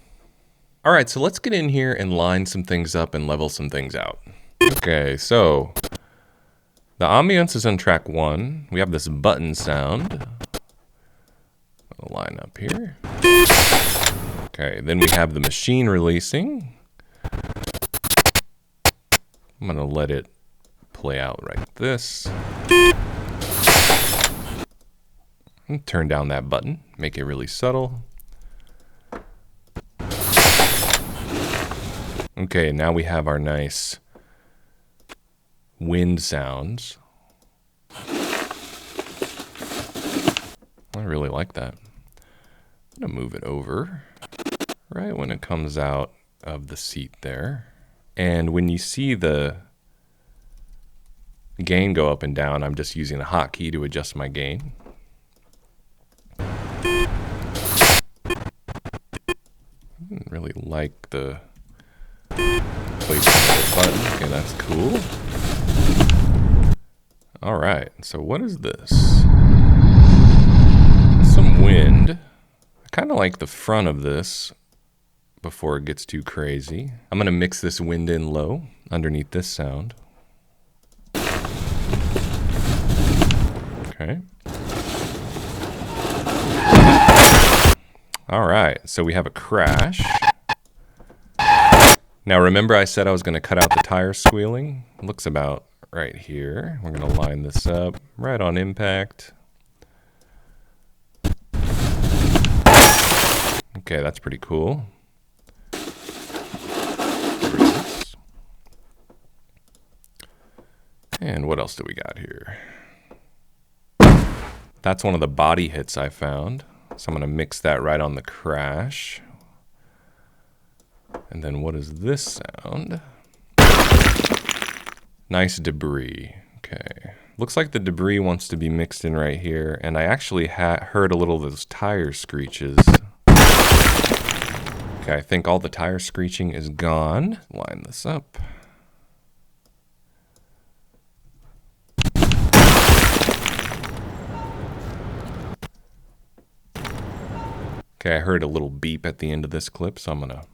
All right, so let's get in here and line some things up and level some things out. Okay, so the ambience is on track 1. We have this button sound. I'll line up here. Okay, then we have the machine releasing. I'm gonna let it play out like this. And turn down that button, make it really subtle. Okay, now we have our nice wind sounds. I really like that. I'm gonna move it over right when it comes out of the seat there. And when you see the gain go up and down, I'm just using a hotkey to adjust my gain. I didn't really like the placement of the button. Okay, that's cool. All right, so what is this? Some wind. I kind of like the front of this before it gets too crazy. I'm gonna mix this wind in low underneath this sound. Okay. All right, so we have a crash. Now remember I said I was gonna cut out the tire squealing? It looks about right here. We're gonna line this up right on impact. Okay, that's pretty cool. And what else do we got here? That's one of the body hits I found. So I'm gonna mix that right on the crash. And then what is this sound? Nice debris. Okay. Looks like the debris wants to be mixed in right here. And I actually heard a little of those tire screeches. Okay, I think all the tire screeching is gone. Line this up. Okay, I heard a little beep at the end of this clip, so I'm gonna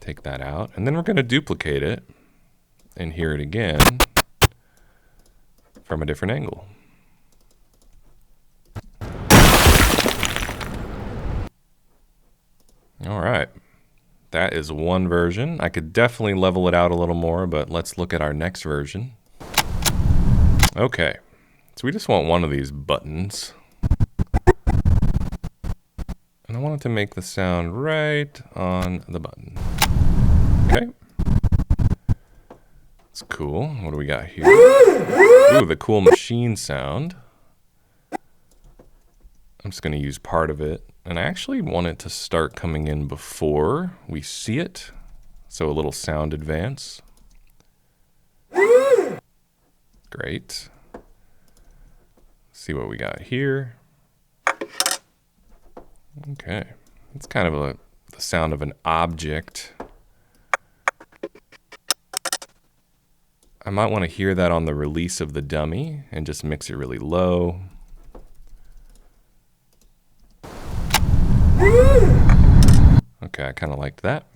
take that out. And then we're gonna duplicate it and hear it again from a different angle. All right, that is one version. I could definitely level it out a little more, but let's look at our next version. Okay, so we just want one of these buttons. And I want it to make the sound right on the button. Okay. It's cool. What do we got here? Ooh, the cool machine sound. I'm just going to use part of it. And I actually want it to start coming in before we see it. So a little sound advance. Great. Let's see what we got here. Okay, it's kind of the sound of an object. I might want to hear that on the release of the dummy and just mix it really low. Okay, I kind of liked that.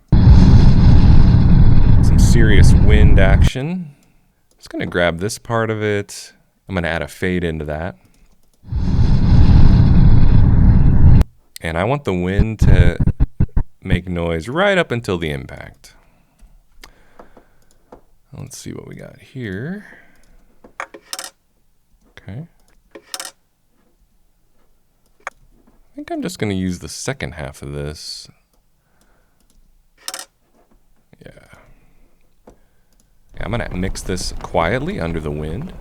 Some serious wind action. Just gonna grab this part of it. I'm gonna add a fade into that. And I want the wind to make noise right up until the impact. Let's see what we got here. Okay. I think I'm just going to use the second half of this. Yeah. I'm going to mix this quietly under the wind.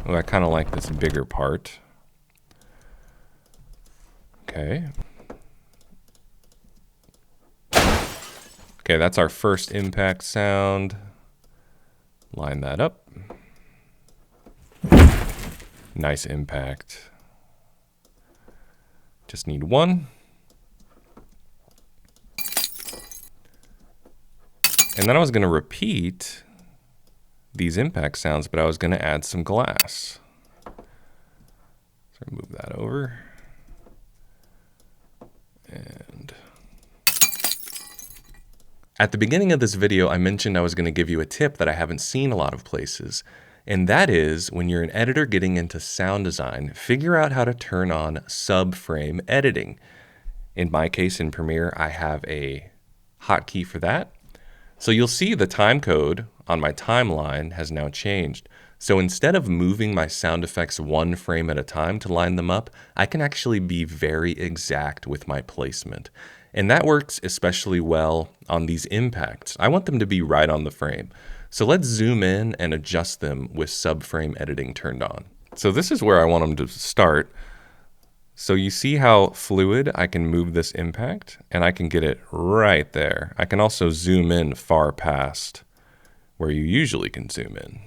Oh, I kind of like this bigger part. Okay. Okay, that's our first impact sound. Line that up. Nice impact. Just need one. And then I was going to repeat these impact sounds, but I was going to add some glass. So move that over. And at the beginning of this video, I mentioned I was going to give you a tip that I haven't seen a lot of places. And that is, when you're an editor getting into sound design, figure out how to turn on subframe editing. In my case, in Premiere, I have a hotkey for that. So you'll see the time code on my timeline has now changed. So instead of moving my sound effects one frame at a time to line them up, I can actually be very exact with my placement. And that works especially well on these impacts. I want them to be right on the frame. So let's zoom in and adjust them with subframe editing turned on. So this is where I want them to start. So you see how fluid I can move this impact, and I can get it right there. I can also zoom in far past where you usually can zoom in.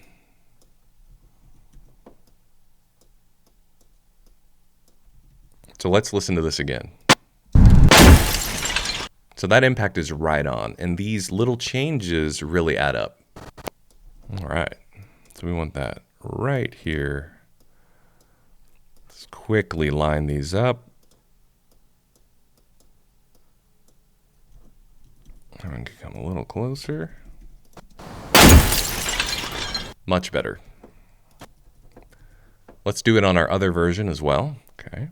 So let's listen to this again. So that impact is right on, and these little changes really add up. All right, so we want that right here. Let's quickly line these up. I'm going to come a little closer. Much better. Let's do it on our other version as well. Okay.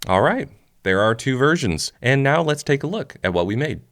All right, there are two versions. And now let's take a look at what we made.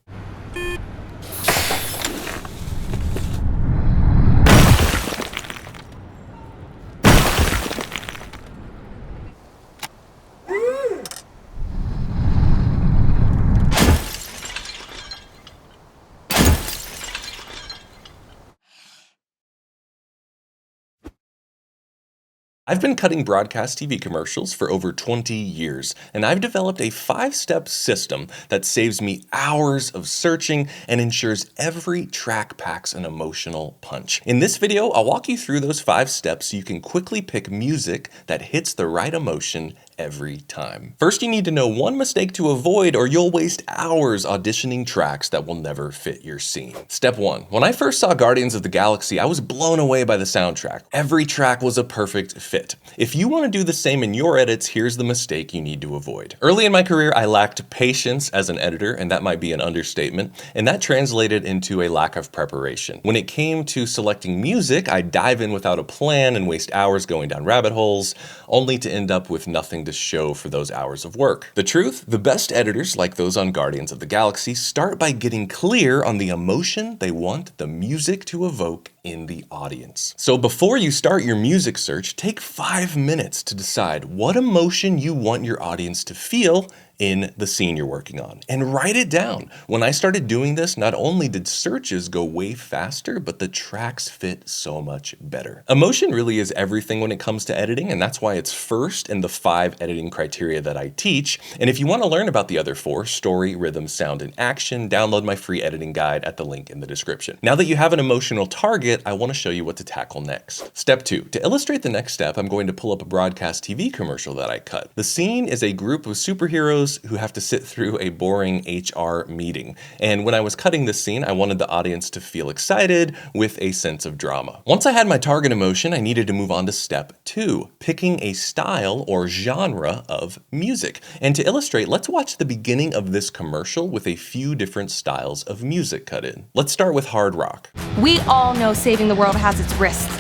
I've been cutting broadcast TV commercials for over 20 years, and I've developed a 5-step system that saves me hours of searching and ensures every track packs an emotional punch. In this video, I'll walk you through those 5 steps so you can quickly pick music that hits the right emotion every time. First, you need to know one mistake to avoid, or you'll waste hours auditioning tracks that will never fit your scene. Step 1. When I first saw Guardians of the Galaxy, I was blown away by the soundtrack. Every track was a perfect fit. If you want to do the same in your edits, here's the mistake you need to avoid. Early in my career, I lacked patience as an editor, and that might be an understatement, and that translated into a lack of preparation. When it came to selecting music, I'd dive in without a plan and waste hours going down rabbit holes, only to end up with nothing to show for those hours of work. The truth? The best editors, like those on Guardians of the Galaxy, start by getting clear on the emotion they want the music to evoke in the audience. So before you start your music search, take 5 minutes to decide what emotion you want your audience to feel in the scene you're working on, and write it down. When I started doing this, not only did searches go way faster, but the tracks fit so much better. Emotion really is everything when it comes to editing, and that's why it's first in the 5 editing criteria that I teach. And if you want to learn about the other 4, story, rhythm, sound, and action, download my free editing guide at the link in the description. Now that you have an emotional target, I want to show you what to tackle next. Step 2. To illustrate the next step, I'm going to pull up a broadcast TV commercial that I cut. The scene is a group of superheroes who have to sit through a boring HR meeting. And when I was cutting this scene, I wanted the audience to feel excited with a sense of drama. Once I had my target emotion, I needed to move on to step 2, picking a style or genre of music. And to illustrate, let's watch the beginning of this commercial with a few different styles of music cut in. Let's start with hard rock. We all know saving the world has its risks.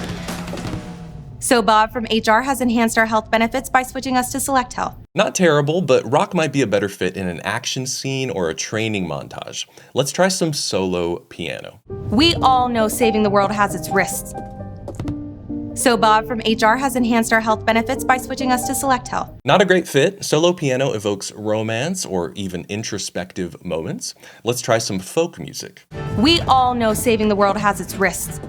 So Bob from HR has enhanced our health benefits by switching us to Select Health. Not terrible, but rock might be a better fit in an action scene or a training montage. Let's try some solo piano. We all know saving the world has its risks. So Bob from HR has enhanced our health benefits by switching us to Select Health. Not a great fit. Solo piano evokes romance or even introspective moments. Let's try some folk music. We all know saving the world has its risks.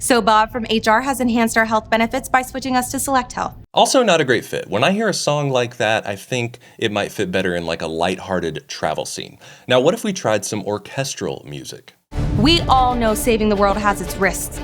So Bob from HR has enhanced our health benefits by switching us to Select Health. Also not a great fit. When I hear a song like that, I think it might fit better in like a lighthearted travel scene. Now, what if we tried some orchestral music? We all know saving the world has its risks.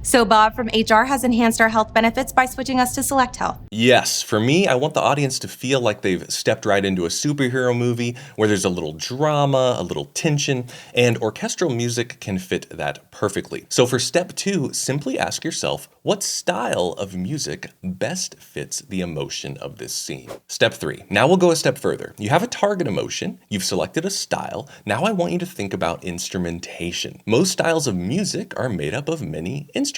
So Bob from HR has enhanced our health benefits by switching us to Select Health. Yes, for me, I want the audience to feel like they've stepped right into a superhero movie where there's a little drama, a little tension, and orchestral music can fit that perfectly. So for step 2, simply ask yourself, what style of music best fits the emotion of this scene? Step 3, now we'll go a step further. You have a target emotion, you've selected a style, now I want you to think about instrumentation. Most styles of music are made up of many instruments.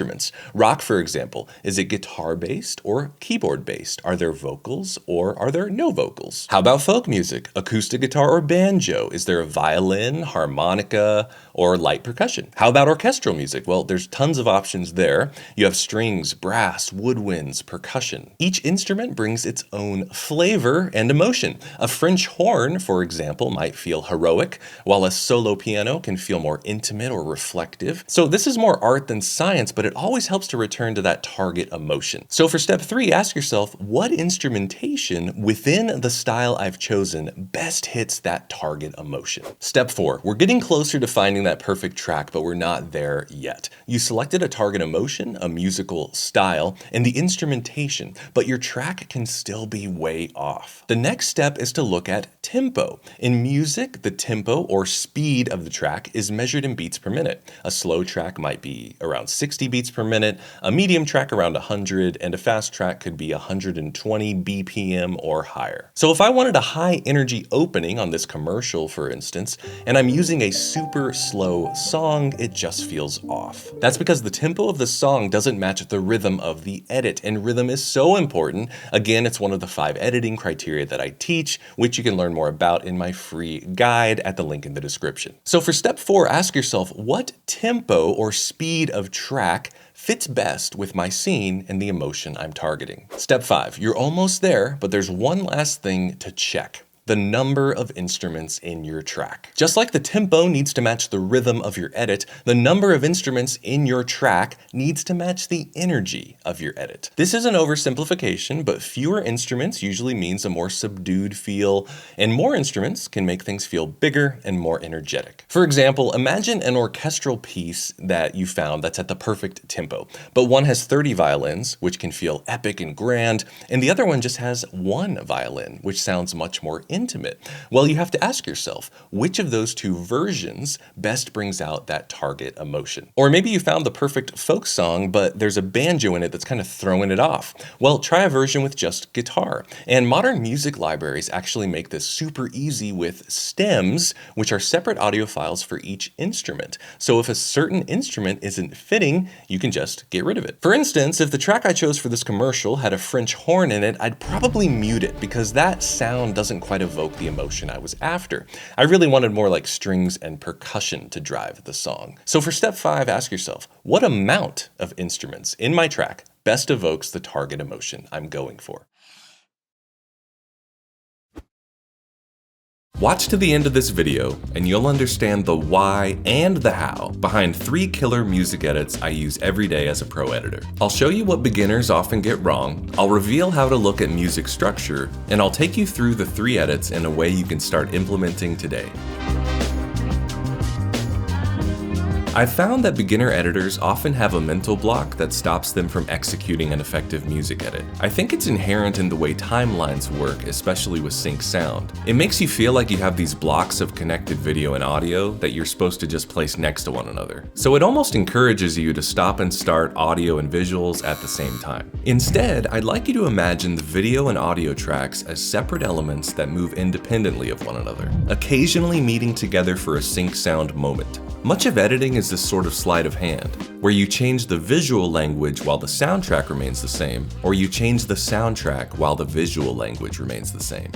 Rock, for example, is it guitar-based or keyboard-based? Are there vocals or are there no vocals? How about folk music? Acoustic guitar or banjo? Is there a violin, harmonica, or light percussion? How about orchestral music? Well, there's tons of options there. You have strings, brass, woodwinds, percussion. Each instrument brings its own flavor and emotion. A French horn, for example, might feel heroic, while a solo piano can feel more intimate or reflective. So this is more art than science, but it always helps to return to that target emotion. So for step 3, ask yourself, what instrumentation within the style I've chosen best hits that target emotion? Step 4, we're getting closer to finding that perfect track, but we're not there yet. You selected a target emotion, a musical style, and the instrumentation, but your track can still be way off. The next step is to look at tempo. In music, the tempo or speed of the track is measured in beats per minute. A slow track might be around 60 beats per minute, a medium track around 100, and a fast track could be 120 BPM or higher. So if I wanted a high energy opening on this commercial, for instance, and I'm using a super slow song, it just feels off. That's because the tempo of the song doesn't match the rhythm of the edit, and rhythm is so important. Again, it's one of the 5 editing criteria that I teach, which you can learn more about in my free guide at the link in the description. So for step 4, ask yourself, what tempo or speed of track fits best with my scene and the emotion I'm targeting? Step 5, you're almost there, but there's one last thing to check. The number of instruments in your track. Just like the tempo needs to match the rhythm of your edit, the number of instruments in your track needs to match the energy of your edit. This is an oversimplification, but fewer instruments usually means a more subdued feel, and more instruments can make things feel bigger and more energetic. For example, imagine an orchestral piece that you found that's at the perfect tempo, but one has 30 violins, which can feel epic and grand, and the other one just has 1 violin, which sounds much more intimate. Well, you have to ask yourself, which of those 2 versions best brings out that target emotion? Or maybe you found the perfect folk song, but there's a banjo in it that's kind of throwing it off. Well, try a version with just guitar. And modern music libraries actually make this super easy with stems, which are separate audio files for each instrument. So if a certain instrument isn't fitting, you can just get rid of it. For instance, if the track I chose for this commercial had a French horn in it, I'd probably mute it because that sound doesn't quite evoke the emotion I was after. I really wanted more like strings and percussion to drive the song. So for step 5, ask yourself, what amount of instruments in my track best evokes the target emotion I'm going for? Watch to the end of this video and you'll understand the why and the how behind 3 killer music edits I use every day as a pro editor. I'll show you what beginners often get wrong, I'll reveal how to look at music structure, and I'll take you through the 3 edits in a way you can start implementing today. I've found that beginner editors often have a mental block that stops them from executing an effective music edit. I think it's inherent in the way timelines work, especially with sync sound. It makes you feel like you have these blocks of connected video and audio that you're supposed to just place next to one another. So it almost encourages you to stop and start audio and visuals at the same time. Instead, I'd like you to imagine the video and audio tracks as separate elements that move independently of one another, occasionally meeting together for a sync sound moment. Much of editing is this sort of sleight of hand, where you change the visual language while the soundtrack remains the same, or you change the soundtrack while the visual language remains the same.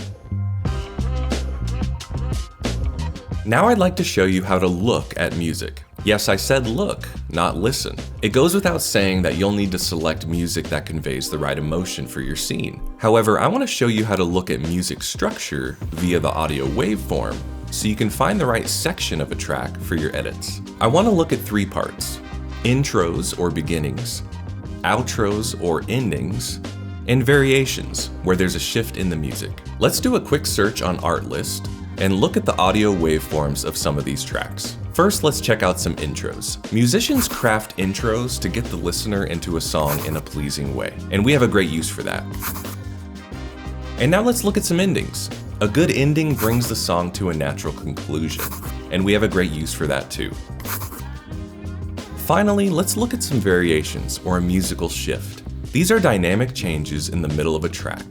Now I'd like to show you how to look at music. Yes, I said look, not listen. It goes without saying that you'll need to select music that conveys the right emotion for your scene. However, I want to show you how to look at music structure via the audio waveform, so you can find the right section of a track for your edits. I want to look at 3 parts: intros or beginnings, outros or endings, and variations, where there's a shift in the music. Let's do a quick search on Artlist and look at the audio waveforms of some of these tracks. First, let's check out some intros. Musicians craft intros to get the listener into a song in a pleasing way, and we have a great use for that. And now let's look at some endings. A good ending brings the song to a natural conclusion, and we have a great use for that too. Finally, let's look at some variations, or a musical shift. These are dynamic changes in the middle of a track,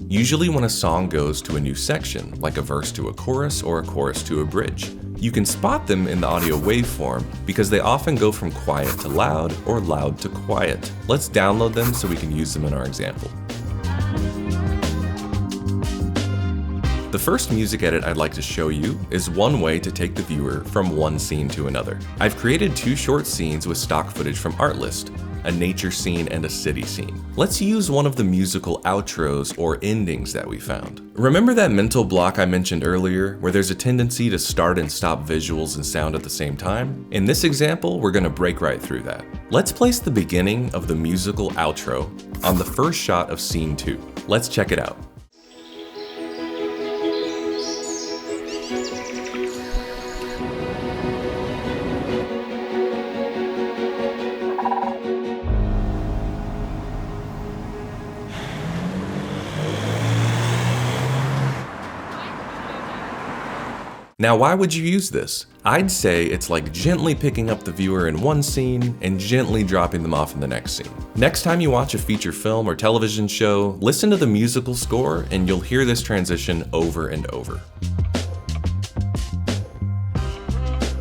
usually when a song goes to a new section, like a verse to a chorus or a chorus to a bridge. You can spot them in the audio waveform because they often go from quiet to loud or loud to quiet. Let's download them so we can use them in our example. The first music edit I'd like to show you is one way to take the viewer from one scene to another. I've created two short scenes with stock footage from Artlist, a nature scene and a city scene. Let's use one of the musical outros or endings that we found. Remember that mental block I mentioned earlier, where there's a tendency to start and stop visuals and sound at the same time? In this example, we're gonna break right through that. Let's place the beginning of the musical outro on the first shot of scene 2. Let's check it out. Now, why would you use this? I'd say it's like gently picking up the viewer in one scene and gently dropping them off in the next scene. Next time you watch a feature film or television show, listen to the musical score and you'll hear this transition over and over.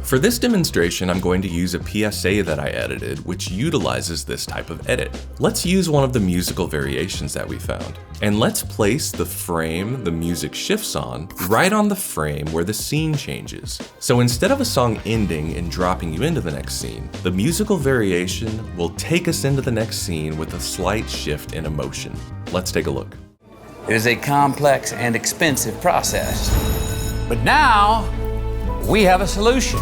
For this demonstration, I'm going to use a PSA that I edited, which utilizes this type of edit. Let's use one of the musical variations that we found. And let's place the frame the music shifts on right on the frame where the scene changes. So instead of a song ending and dropping you into the next scene, the musical variation will take us into the next scene with a slight shift in emotion. Let's take a look. It is a complex and expensive process. But now, we have a solution.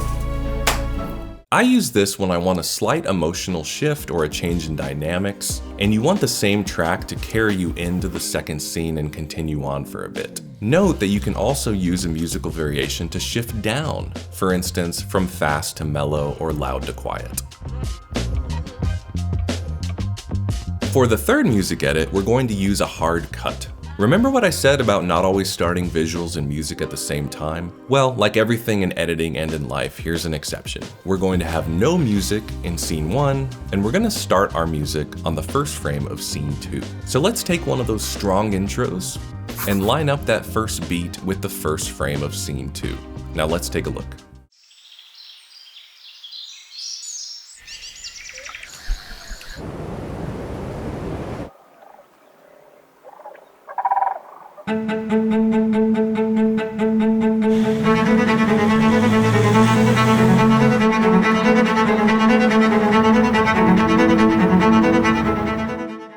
I use this when I want a slight emotional shift or a change in dynamics, and you want the same track to carry you into the second scene and continue on for a bit. Note that you can also use a musical variation to shift down, for instance, from fast to mellow or loud to quiet. For the third music edit, we're going to use a hard cut. Remember what I said about not always starting visuals and music at the same time? Well, like everything in editing and in life, here's an exception. We're going to have no music in scene 1, and we're going to start our music on the first frame of scene 2. So let's take one of those strong intros and line up that first beat with the first frame of scene 2. Now let's take a look.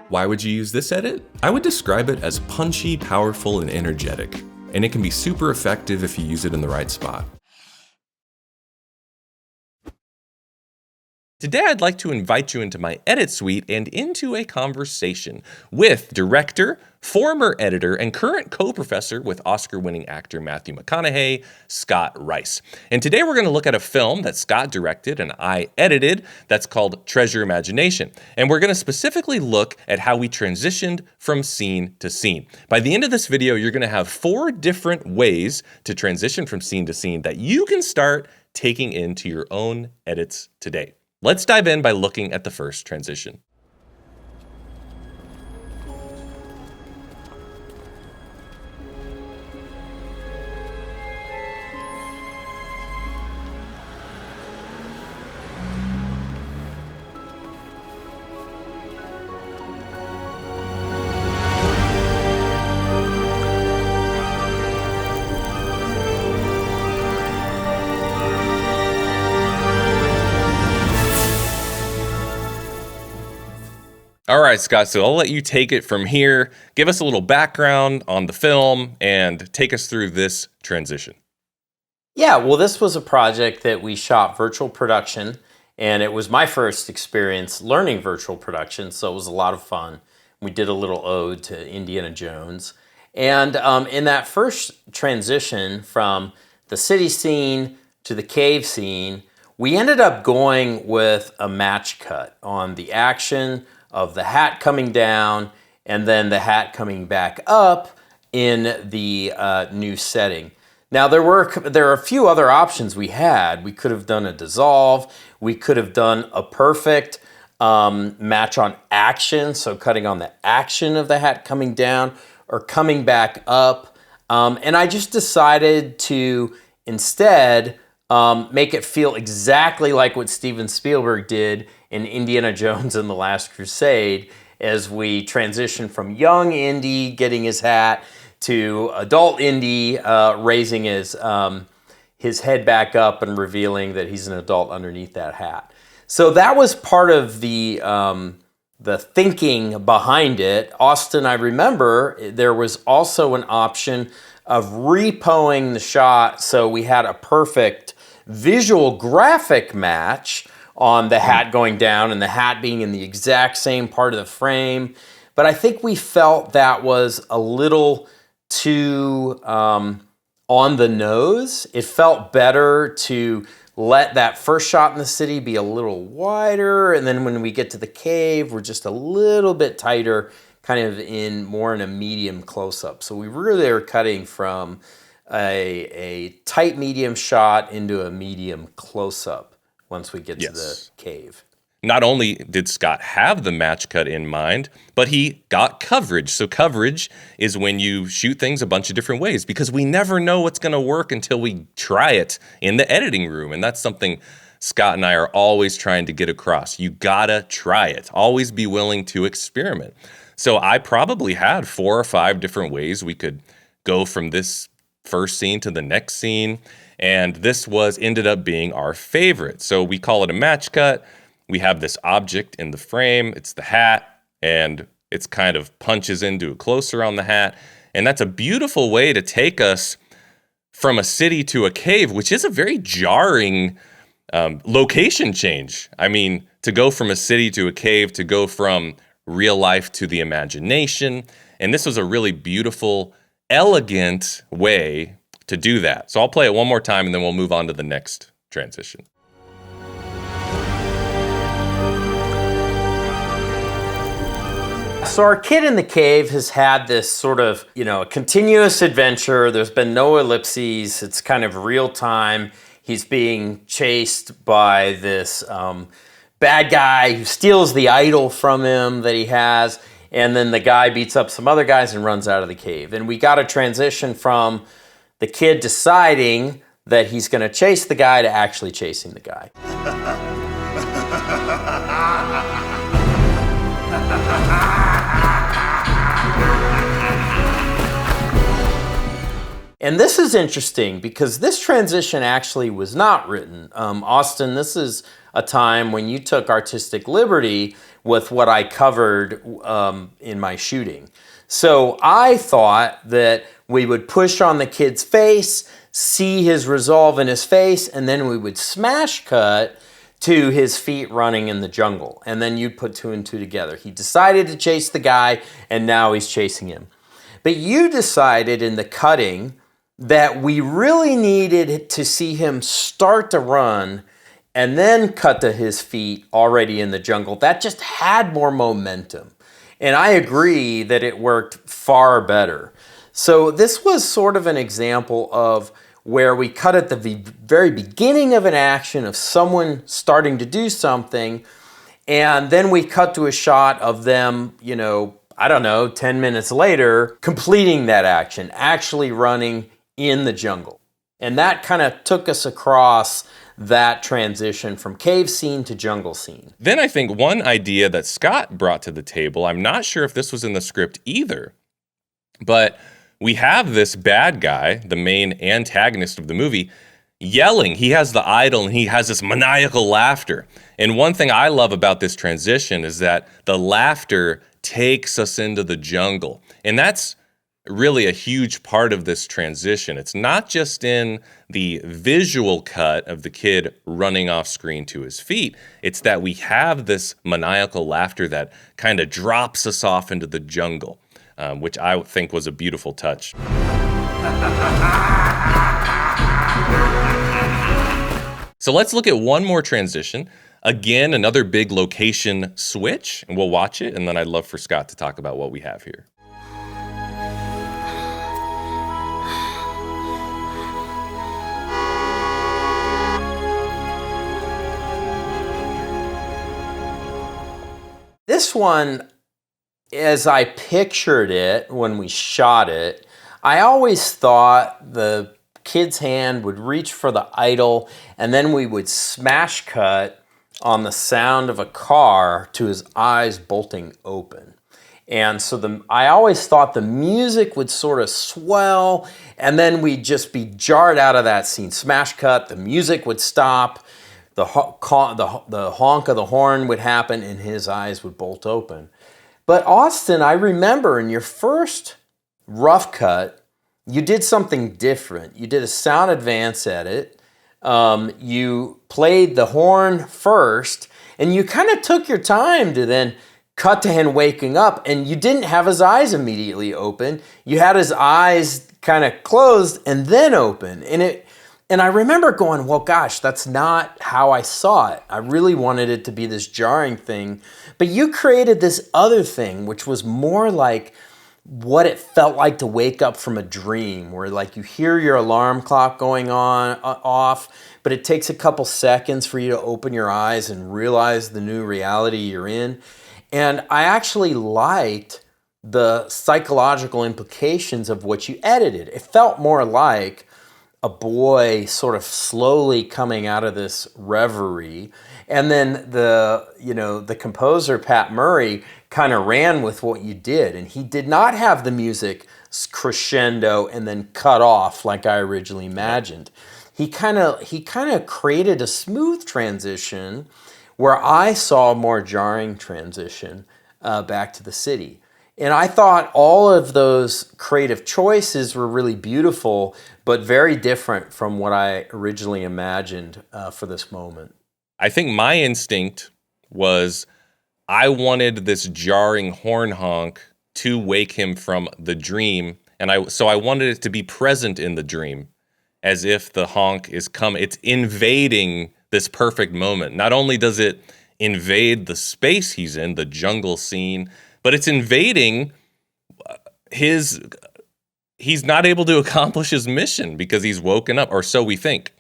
Why would you use this edit? I would describe it as punchy, powerful, and energetic, and it can be super effective if you use it in the right spot. Today I'd like to invite you into my edit suite and into a conversation with director, former editor, and current co-professor with Oscar-winning actor Matthew McConaughey, Scott Rice. And today we're going to look at a film that Scott directed and I edited that's called Treasure Imagination. And we're going to specifically look at how we transitioned from scene to scene. By the end of this video, you're going to have 4 different ways to transition from scene to scene that you can start taking into your own edits today. Let's dive in by looking at the first transition. All right, Scott, so I'll let you take it from here. Give us a little background on the film and take us through this transition. Yeah, well, this was a project that we shot virtual production, and it was my first experience learning virtual production, so it was a lot of fun. We did a little ode to Indiana Jones. And in that first transition from the city scene to the cave scene, we ended up going with a match cut on the action of the hat coming down and then the hat coming back up in the new setting. Now, there are a few other options we had. We could have done a dissolve. We could have done a perfect match on action, so cutting on the action of the hat coming down or coming back up. And I just decided to instead make it feel exactly like what Steven Spielberg did in Indiana Jones and the Last Crusade, as we transition from young Indy getting his hat to adult Indy raising his head back up and revealing that he's an adult underneath that hat. So that was part of the thinking behind it. Austen, I remember there was also an option of repoing the shot so we had a perfect visual graphic match on the hat going down and the hat being in the exact same part of the frame. But I think we felt that was a little too on the nose. It felt better to let that first shot in the city be a little wider, and then when we get to the cave, we're just a little bit tighter, kind of more in a medium close-up. So we really are cutting from a tight medium shot into a medium close-up once we get to the cave. Not only did Scott have the match cut in mind, but he got coverage. So coverage is when you shoot things a bunch of different ways, because we never know what's going to work until we try it in the editing room. And that's something Scott and I are always trying to get across. You gotta try it. Always be willing to experiment. So I probably had 4 or 5 different ways we could go from this first scene to the next scene. And this ended up being our favorite. So we call it a match cut. We have this object in the frame, it's the hat, and it's kind of punches into a closer on the hat. And that's a beautiful way to take us from a city to a cave, which is a very jarring location change. I mean, to go from a city to a cave, to go from real life to the imagination. And this was a really beautiful, elegant way to do that. So I'll play it one more time and then we'll move on to the next transition. So our kid in the cave has had this sort of, continuous adventure. There's been no ellipses. It's kind of real time. He's being chased by this bad guy who steals the idol from him that he has. And then the guy beats up some other guys and runs out of the cave. And we got a transition from the kid deciding that he's going to chase the guy to actually chasing the guy. And this is interesting because this transition actually was not written. Austen, this is a time when you took artistic liberty with what I covered in my shooting. So I thought that we would push on the kid's face, see his resolve in his face, and then we would smash cut to his feet running in the jungle. And then you'd put 2 and 2 together. He decided to chase the guy, and now he's chasing him. But you decided in the cutting that we really needed to see him start to run and then cut to his feet already in the jungle. That just had more momentum. And I agree that it worked far better. So this was sort of an example of where we cut at the very beginning of an action of someone starting to do something, and then we cut to a shot of them, 10 minutes later, completing that action, actually running in the jungle. And that kind of took us across that transition from cave scene to jungle scene. Then I think one idea that Scott brought to the table, I'm not sure if this was in the script either, but we have this bad guy, the main antagonist of the movie, yelling. He has the idol and he has this maniacal laughter. And one thing I love about this transition is that the laughter takes us into the jungle. And that's really a huge part of this transition. It's not just in the visual cut of the kid running off screen to his feet. It's that we have this maniacal laughter that kind of drops us off into the jungle, which I think was a beautiful touch. So let's look at one more transition. Again, another big location switch, and we'll watch it, and then I'd love for Scott to talk about what we have here. This one, as I pictured it when we shot it, I always thought the kid's hand would reach for the idol, and then we would smash cut on the sound of a car to his eyes bolting open. And so I always thought the music would sort of swell, and then we'd just be jarred out of that scene. Smash cut, the music would stop, the honk of the horn would happen, and his eyes would bolt open. But Austen, I remember in your first rough cut, you did something different. You did a sound advance edit. You played the horn first, and you kind of took your time to then cut to him waking up, and you didn't have his eyes immediately open. You had his eyes kind of closed and then open. And I remember going, well, gosh, that's not how I saw it. I really wanted it to be this jarring thing. But you created this other thing, which was more like what it felt like to wake up from a dream, where like you hear your alarm clock going off, but it takes a couple seconds for you to open your eyes and realize the new reality you're in. And I actually liked the psychological implications of what you edited. It felt more like a boy sort of slowly coming out of this reverie. And then the composer, Pat Murray, kind of ran with what you did. And he did not have the music crescendo and then cut off like I originally imagined. He kind of created a smooth transition where I saw a more jarring transition back to the city. And I thought all of those creative choices were really beautiful, but very different from what I originally imagined for this moment. I think my instinct was I wanted this jarring horn honk to wake him from the dream, and so I wanted it to be present in the dream, as if the honk is it's invading this perfect moment. Not only does it invade the space he's in, the jungle scene, but it's invading he's not able to accomplish his mission because he's woken up, or so we think.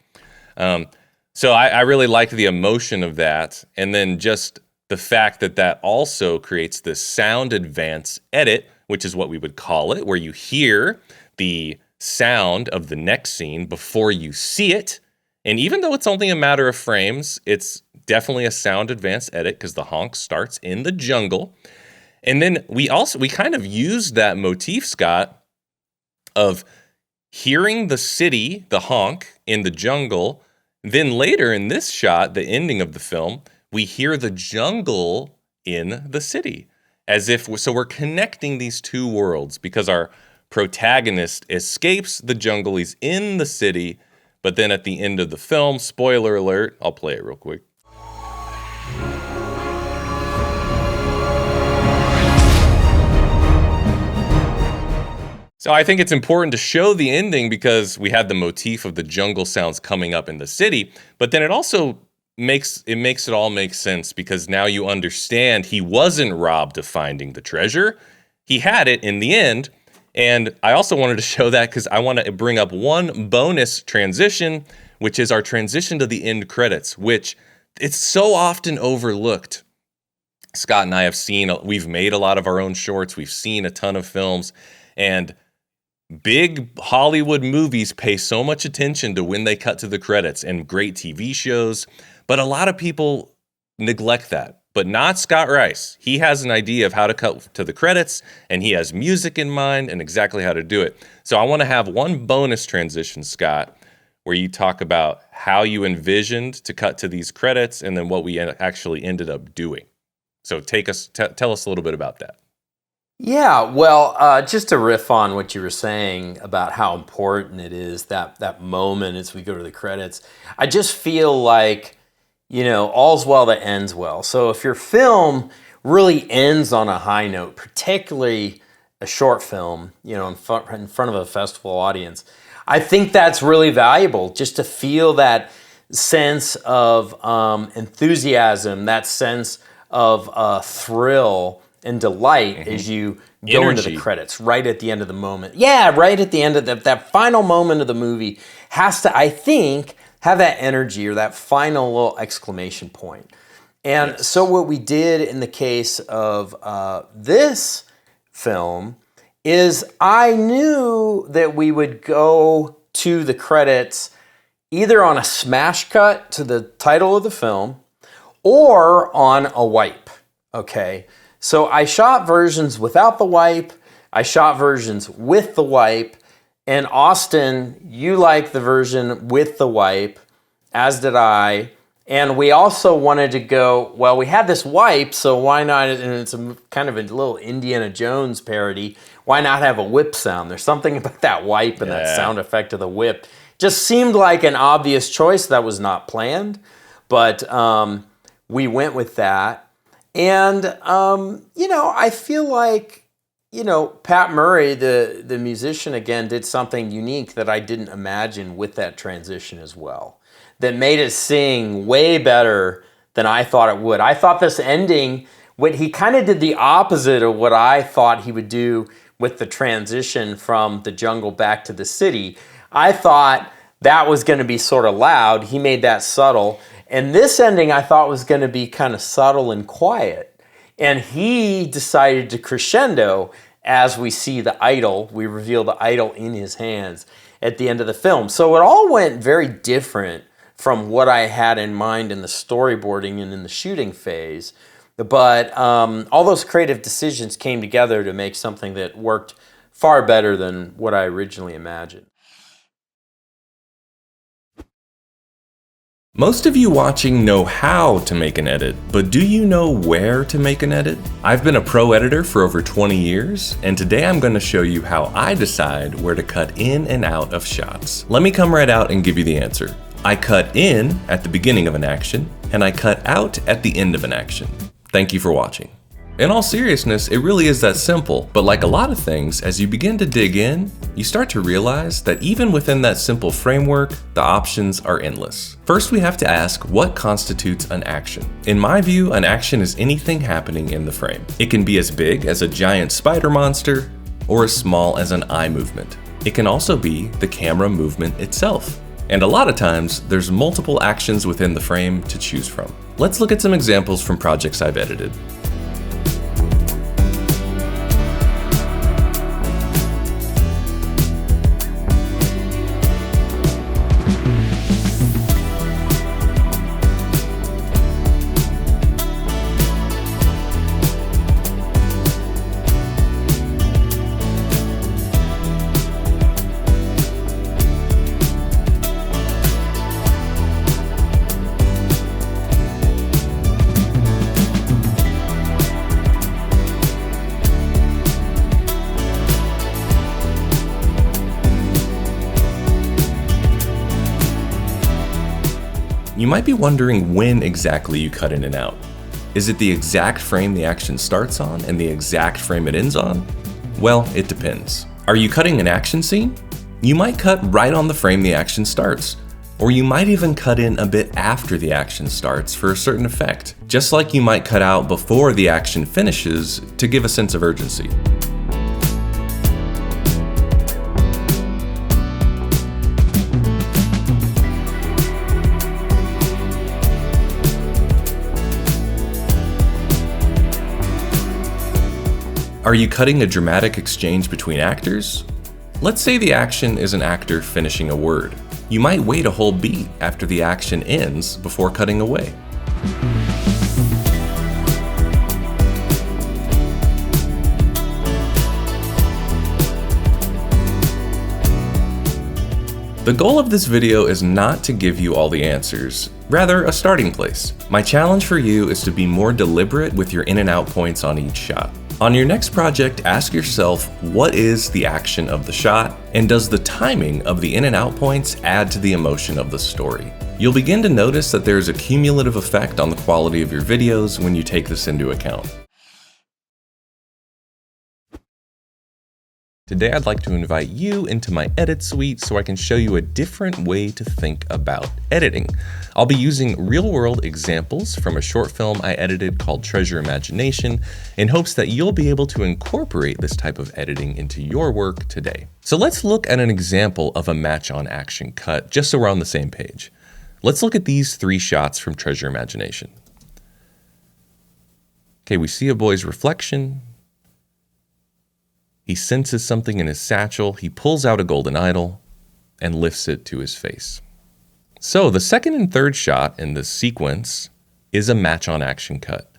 So I really liked the emotion of that, and then just the fact that also creates this sound advance edit, which is what we would call it, where you hear the sound of the next scene before you see it. And even though it's only a matter of frames, it's definitely a sound advance edit because the honk starts in the jungle. And then we kind of used that motif, Scott, of hearing the city, the honk, in the jungle. Then later in this shot, the ending of the film, we hear the jungle in the city. So we're connecting these two worlds because our protagonist escapes the jungle, he's in the city, but then at the end of the film, spoiler alert, I'll play it real quick. So I think it's important to show the ending because we had the motif of the jungle sounds coming up in the city, but then it also makes it all make sense because now you understand he wasn't robbed of finding the treasure. He had it in the end. And I also wanted to show that because I want to bring up one bonus transition, which is our transition to the end credits, which it's so often overlooked. Scott and I we've made a lot of our own shorts. We've seen a ton of films, and big Hollywood movies pay so much attention to when they cut to the credits, and great TV shows. But a lot of people neglect that. But not Scott Rice. He has an idea of how to cut to the credits, and he has music in mind and exactly how to do it. So I want to have one bonus transition, Scott, where you talk about how you envisioned to cut to these credits and then what we actually ended up doing. So tell us a little bit about that. Yeah, well, just to riff on what you were saying about how important it is, that moment as we go to the credits, I just feel like, all's well that ends well. So if your film really ends on a high note, particularly a short film, in front of a festival audience, I think that's really valuable, just to feel that sense of enthusiasm, that sense of thrill and delight as you go into the credits, right at the end of the moment. Yeah, right at the end of that final moment of the movie has to, I think, have that energy or that final little exclamation point. And so what we did in the case of this film is I knew that we would go to the credits either on a smash cut to the title of the film or on a wipe, okay? So I shot versions without the wipe, I shot versions with the wipe, and Austen, you like the version with the wipe, as did I. And we also wanted to go, well, we had this wipe, so why not, and it's kind of a little Indiana Jones parody, why not have a whip sound? There's something about that wipe and that sound effect of the whip. Just seemed like an obvious choice that was not planned, but we went with that. And, I feel like, Pat Murray, the musician, again, did something unique that I didn't imagine with that transition as well, that made it sing way better than I thought it would. I thought this ending, he kind of did the opposite of what I thought he would do with the transition from the jungle back to the city. I thought that was going to be sort of loud. He made that subtle. And this ending I thought was going to be kind of subtle and quiet. And he decided to crescendo as we see the idol. We reveal the idol in his hands at the end of the film. So it all went very different from what I had in mind in the storyboarding and in the shooting phase. But all those creative decisions came together to make something that worked far better than what I originally imagined. Most of you watching know how to make an edit, but do you know where to make an edit? I've been a pro editor for over 20 years, and today I'm going to show you how I decide where to cut in and out of shots. Let me come right out and give you the answer. I cut in at the beginning of an action, and I cut out at the end of an action. Thank you for watching. In all seriousness, it really is that simple, but like a lot of things, as you begin to dig in, you start to realize that even within that simple framework, the options are endless. First, we have to ask what constitutes an action. In my view, an action is anything happening in the frame. It can be as big as a giant spider monster, or as small as an eye movement. It can also be the camera movement itself. And a lot of times, there's multiple actions within the frame to choose from. Let's look at some examples from projects I've edited. You might be wondering when exactly you cut in and out. Is it the exact frame the action starts on and the exact frame it ends on? Well, it depends. Are you cutting an action scene? You might cut right on the frame the action starts, or you might even cut in a bit after the action starts for a certain effect, just like you might cut out before the action finishes to give a sense of urgency. Are you cutting a dramatic exchange between actors? Let's say the action is an actor finishing a word. You might wait a whole beat after the action ends before cutting away. The goal of this video is not to give you all the answers, rather a starting place. My challenge for you is to be more deliberate with your in and out points on each shot. On your next project, ask yourself, what is the action of the shot, and does the timing of the in and out points add to the emotion of the story? You'll begin to notice that there's a cumulative effect on the quality of your videos when you take this into account. Today I'd like to invite you into my edit suite so I can show you a different way to think about editing. I'll be using real-world examples from a short film I edited called Treasure Imagination in hopes that you'll be able to incorporate this type of editing into your work today. So let's look at an example of a match on action cut, just so we're on the same page. Let's look at these 3 shots from Treasure Imagination. Okay, we see a boy's reflection. He senses something in his satchel. He pulls out a golden idol and lifts it to his face. So the second and third shot in this sequence is a match on action cut.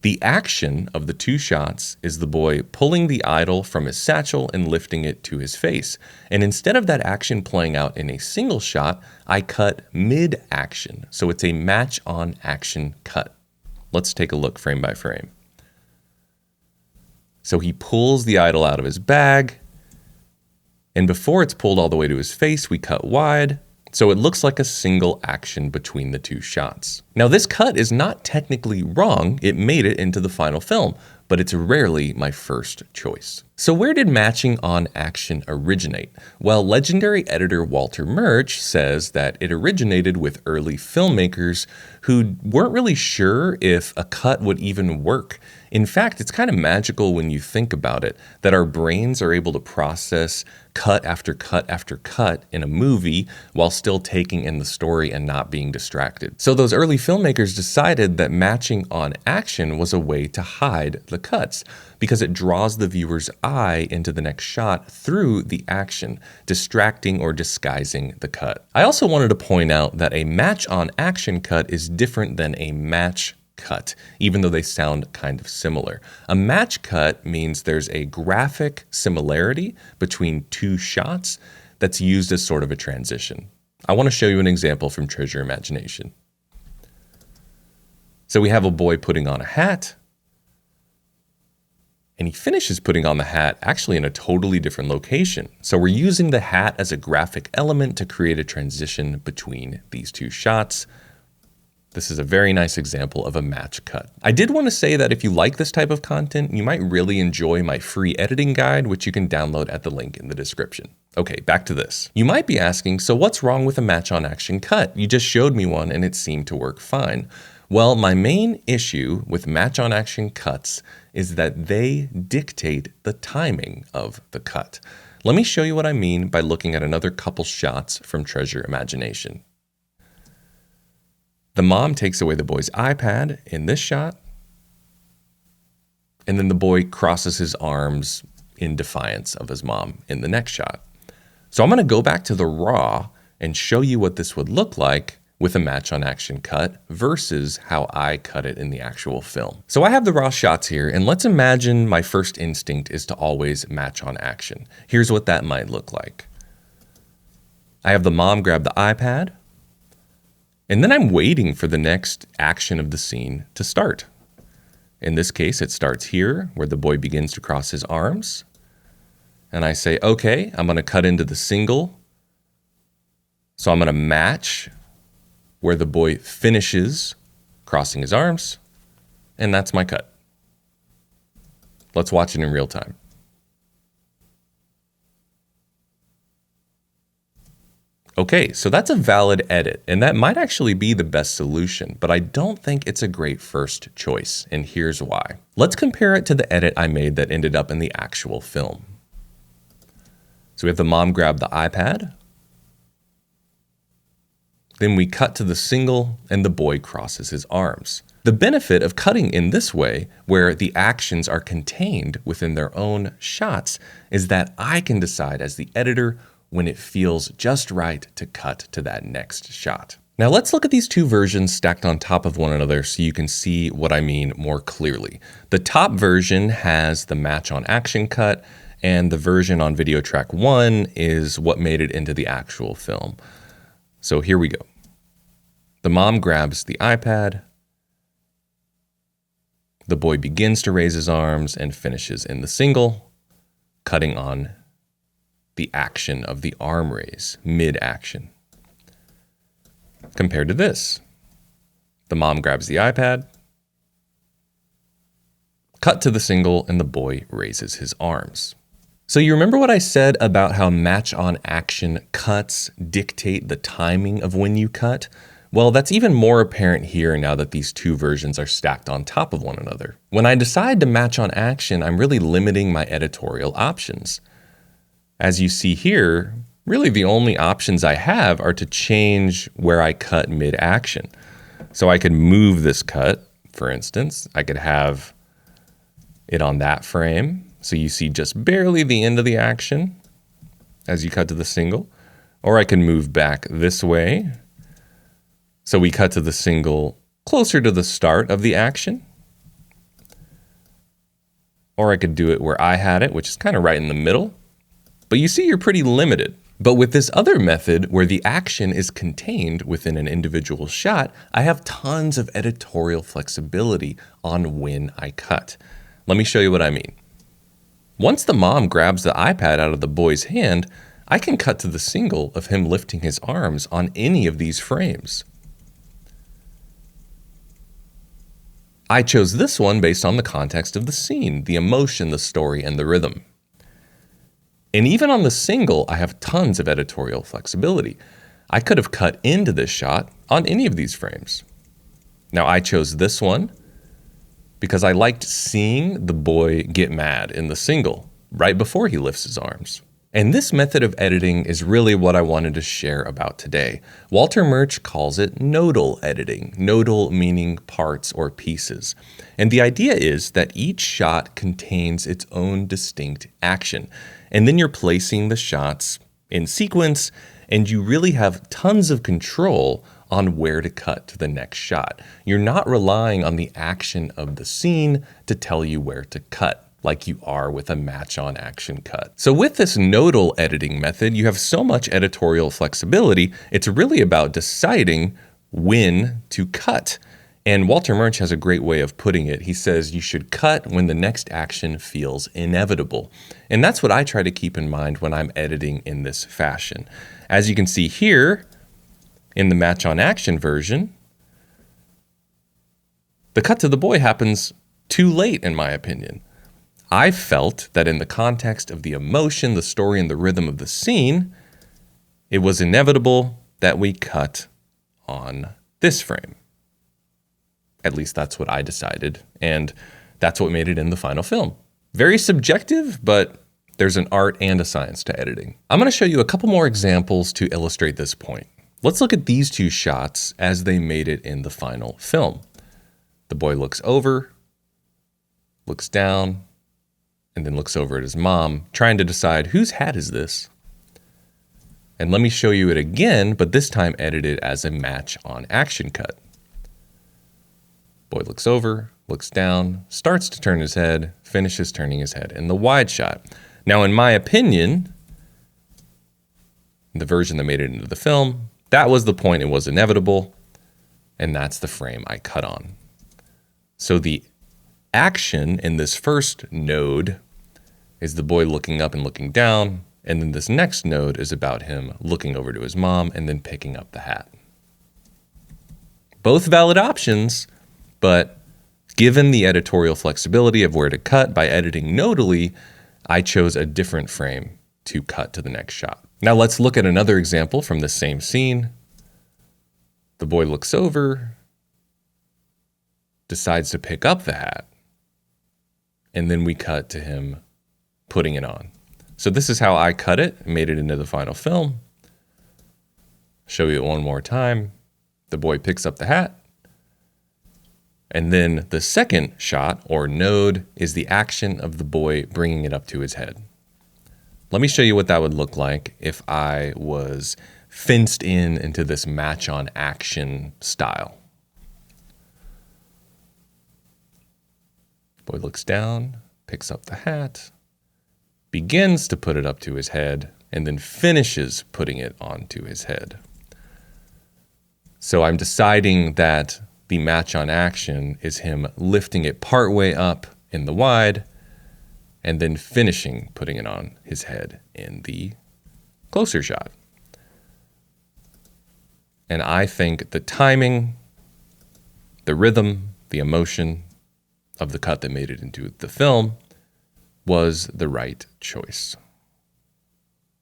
The action of the 2 shots is the boy pulling the idol from his satchel and lifting it to his face. And instead of that action playing out in a single shot, I cut mid-action. So it's a match on action cut. Let's take a look frame by frame. So he pulls the idol out of his bag, and before it's pulled all the way to his face, we cut wide, so it looks like a single action between the 2 shots. Now this cut is not technically wrong, it made it into the final film, but it's rarely my first choice. So where did matching on action originate? Well, legendary editor Walter Murch says that it originated with early filmmakers who weren't really sure if a cut would even work. In fact, it's kind of magical when you think about it, that our brains are able to process cut after cut after cut in a movie while still taking in the story and not being distracted. So those early filmmakers decided that matching on action was a way to hide the cuts because it draws the viewer's eye into the next shot through the action, distracting or disguising the cut. I also wanted to point out that a match on action cut is different than a match cut, even though they sound kind of similar. A match cut means there's a graphic similarity between 2 shots that's used as sort of a transition. I want to show you an example from Treasure Imagination. So we have a boy putting on a hat, and he finishes putting on the hat actually in a totally different location. So we're using the hat as a graphic element to create a transition between these 2 shots. This is a very nice example of a match cut. I did want to say that if you like this type of content, you might really enjoy my free editing guide, which you can download at the link in the description. Okay, back to this. You might be asking, so what's wrong with a match on action cut? You just showed me one and it seemed to work fine. Well, my main issue with match on action cuts is that they dictate the timing of the cut. Let me show you what I mean by looking at another couple shots from Treasure Imagination. The mom takes away the boy's iPad in this shot, and then the boy crosses his arms in defiance of his mom in the next shot. So I'm going to go back to the raw and show you what this would look like with a match on action cut versus how I cut it in the actual film. So I have the raw shots here, and let's imagine my first instinct is to always match on action. Here's what that might look like. I have the mom grab the iPad, and then I'm waiting for the next action of the scene to start. In this case, it starts here where the boy begins to cross his arms. And I say, okay, I'm gonna cut into the single. So I'm gonna match where the boy finishes crossing his arms, and that's my cut. Let's watch it in real time. Okay, so that's a valid edit, and that might actually be the best solution, but I don't think it's a great first choice, and here's why. Let's compare it to the edit I made that ended up in the actual film. So we have the mom grab the iPad, then we cut to the single, and the boy crosses his arms. The benefit of cutting in this way, where the actions are contained within their own shots, is that I can decide as the editor when it feels just right to cut to that next shot. Now let's look at these 2 versions stacked on top of one another so you can see what I mean more clearly. The top version has the match on action cut, and the version on video track 1 is what made it into the actual film. So here we go. The mom grabs the iPad. The boy begins to raise his arms and finishes in the single, cutting on the action of the arm raise, mid-action. Compared to this, the mom grabs the iPad, cut to the single, and the boy raises his arms. So you remember what I said about how match-on action cuts dictate the timing of when you cut? Well, that's even more apparent here now that these two versions are stacked on top of one another. When I decide to match on action, I'm really limiting my editorial options. As you see here, really the only options I have are to change where I cut mid-action. So I could move this cut, for instance. I could have it on that frame, so you see just barely the end of the action as you cut to the single. Or I can move back this way, so we cut to the single closer to the start of the action. Or I could do it where I had it, which is kind of right in the middle. But you see you're pretty limited. But with this other method, where the action is contained within an individual shot, I have tons of editorial flexibility on when I cut. Let me show you what I mean. Once the mom grabs the iPad out of the boy's hand, I can cut to the single of him lifting his arms on any of these frames. I chose this one based on the context of the scene, the emotion, the story, and the rhythm. And even on the single, I have tons of editorial flexibility. I could have cut into this shot on any of these frames. Now, I chose this one because I liked seeing the boy get mad in the single right before he lifts his arms. And this method of editing is really what I wanted to share about today. Walter Murch calls it nodal editing, nodal meaning parts or pieces. And the idea is that each shot contains its own distinct action. And then you're placing the shots in sequence, and you really have tons of control on where to cut to the next shot. You're not relying on the action of the scene to tell you where to cut, like you are with a match-on action cut. So with this nodal editing method, you have so much editorial flexibility, it's really about deciding when to cut. And Walter Murch has a great way of putting it. He says you should cut when the next action feels inevitable. And that's what I try to keep in mind when I'm editing in this fashion. As you can see here, in the match-on action version, the cut to the boy happens too late, in my opinion. I felt that in the context of the emotion, the story, and the rhythm of the scene, it was inevitable that we cut on this frame. At least that's what I decided, and that's what made it in the final film. Very subjective, but there's an art and a science to editing. I'm going to show you a couple more examples to illustrate this point. Let's look at these two shots as they made it in the final film. The boy looks over, looks down, and then looks over at his mom, trying to decide whose hat is this? And let me show you it again, but this time edited as a match-on action cut. Boy looks over, looks down, starts to turn his head, finishes turning his head in the wide shot. Now, in my opinion, the version that made it into the film, that was the point. It was inevitable, and that's the frame I cut on. So the action in this first node is the boy looking up and looking down, and then this next node is about him looking over to his mom and then picking up the hat. Both valid options, but given the editorial flexibility of where to cut by editing nodally, I chose a different frame to cut to the next shot. Now let's look at another example from the same scene. The boy looks over, decides to pick up the hat, and then we cut to him putting it on. So this is how I cut it, made it into the final film. Show you it one more time. The boy picks up the hat, and then the second shot, or node, is the action of the boy bringing it up to his head. Let me show you what that would look like if I was fenced into this match-on action style. Boy looks down, picks up the hat, begins to put it up to his head, and then finishes putting it onto his head. So I'm deciding that the match-on action is him lifting it partway up in the wide, and then finishing putting it on his head in the closer shot. And I think the timing, the rhythm, the emotion of the cut that made it into the film was the right choice.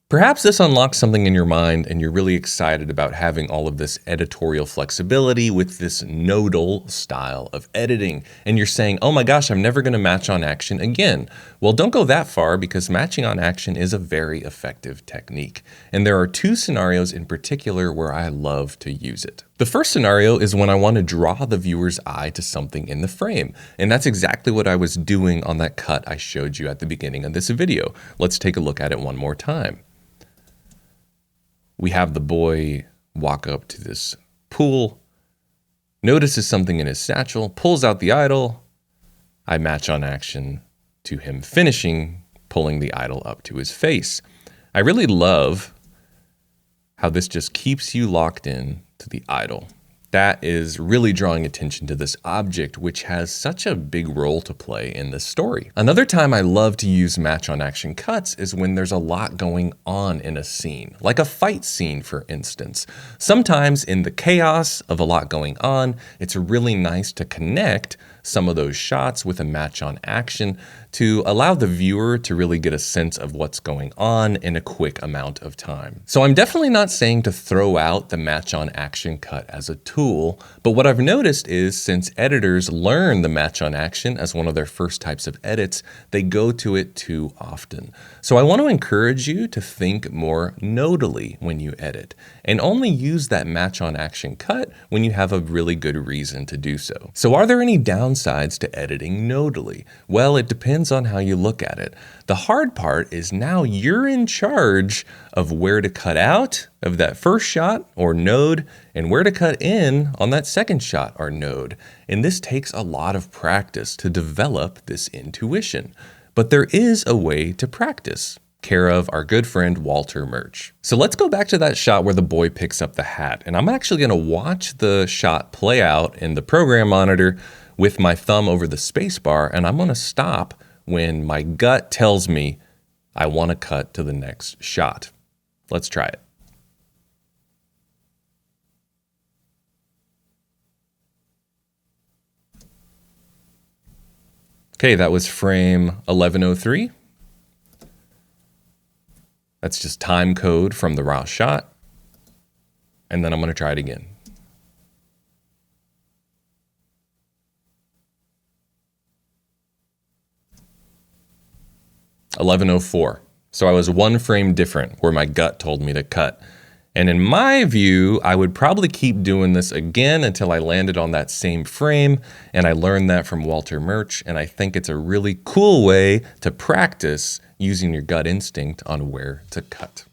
Perhaps this unlocks something in your mind and you're really excited about having all of this editorial flexibility with this nodal style of editing. And you're saying, oh my gosh, I'm never going to match on action again. Well, don't go that far because matching on action is a very effective technique. And there are two scenarios in particular where I love to use it. The first scenario is when I want to draw the viewer's eye to something in the frame. And that's exactly what I was doing on that cut I showed you at the beginning of this video. Let's take a look at it one more time. We have the boy walk up to this pool, notices something in his satchel, pulls out the idol. I match on action to him finishing, pulling the idol up to his face. I really love how this just keeps you locked in to the idol. That is really drawing attention to this object, which has such a big role to play in this story. Another time I love to use match on action cuts is when there's a lot going on in a scene, like a fight scene, for instance. Sometimes in the chaos of a lot going on, it's really nice to connect some of those shots with a match on action to allow the viewer to really get a sense of what's going on in a quick amount of time. So I'm definitely not saying to throw out the match on action cut as a tool, but what I've noticed is since editors learn the match on action as one of their first types of edits, they go to it too often. So I want to encourage you to think more nodally when you edit and only use that match on action cut when you have a really good reason to do so. So are there any downsides to editing nodally? Well, it depends on how you look at it. The hard part is now you're in charge of where to cut out of that first shot or node and where to cut in on that second shot or node. And this takes a lot of practice to develop this intuition. But there is a way to practice, care of our good friend Walter Murch. So let's go back to that shot where the boy picks up the hat. And I'm actually going to watch the shot play out in the program monitor with my thumb over the space bar, and I'm going to stop when my gut tells me I want to cut to the next shot. Let's try it. Okay, that was frame 1103. That's just time code from the raw shot. And then I'm going to try it again. $11:04. So I was one frame different where my gut told me to cut. And in my view, I would probably keep doing this again until I landed on that same frame. And I learned that from Walter Murch. And I think it's a really cool way to practice using your gut instinct on where to cut.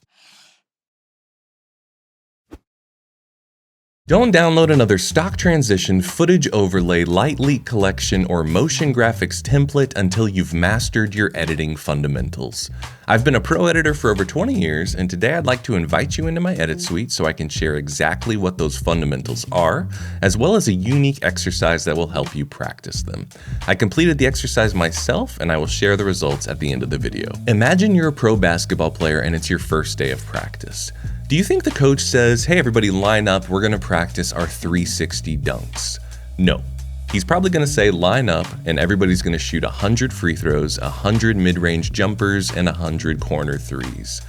Don't download another stock transition, footage overlay, light leak collection, or motion graphics template until you've mastered your editing fundamentals. I've been a pro editor for over 20 years, and today I'd like to invite you into my edit suite so I can share exactly what those fundamentals are, as well as a unique exercise that will help you practice them. I completed the exercise myself, and I will share the results at the end of the video. Imagine you're a pro basketball player and it's your first day of practice. Do you think the coach says, hey, everybody line up, we're gonna practice our 360 dunks? No. He's probably gonna say line up and everybody's gonna shoot 100 free throws, 100 mid-range jumpers, and 100 corner threes.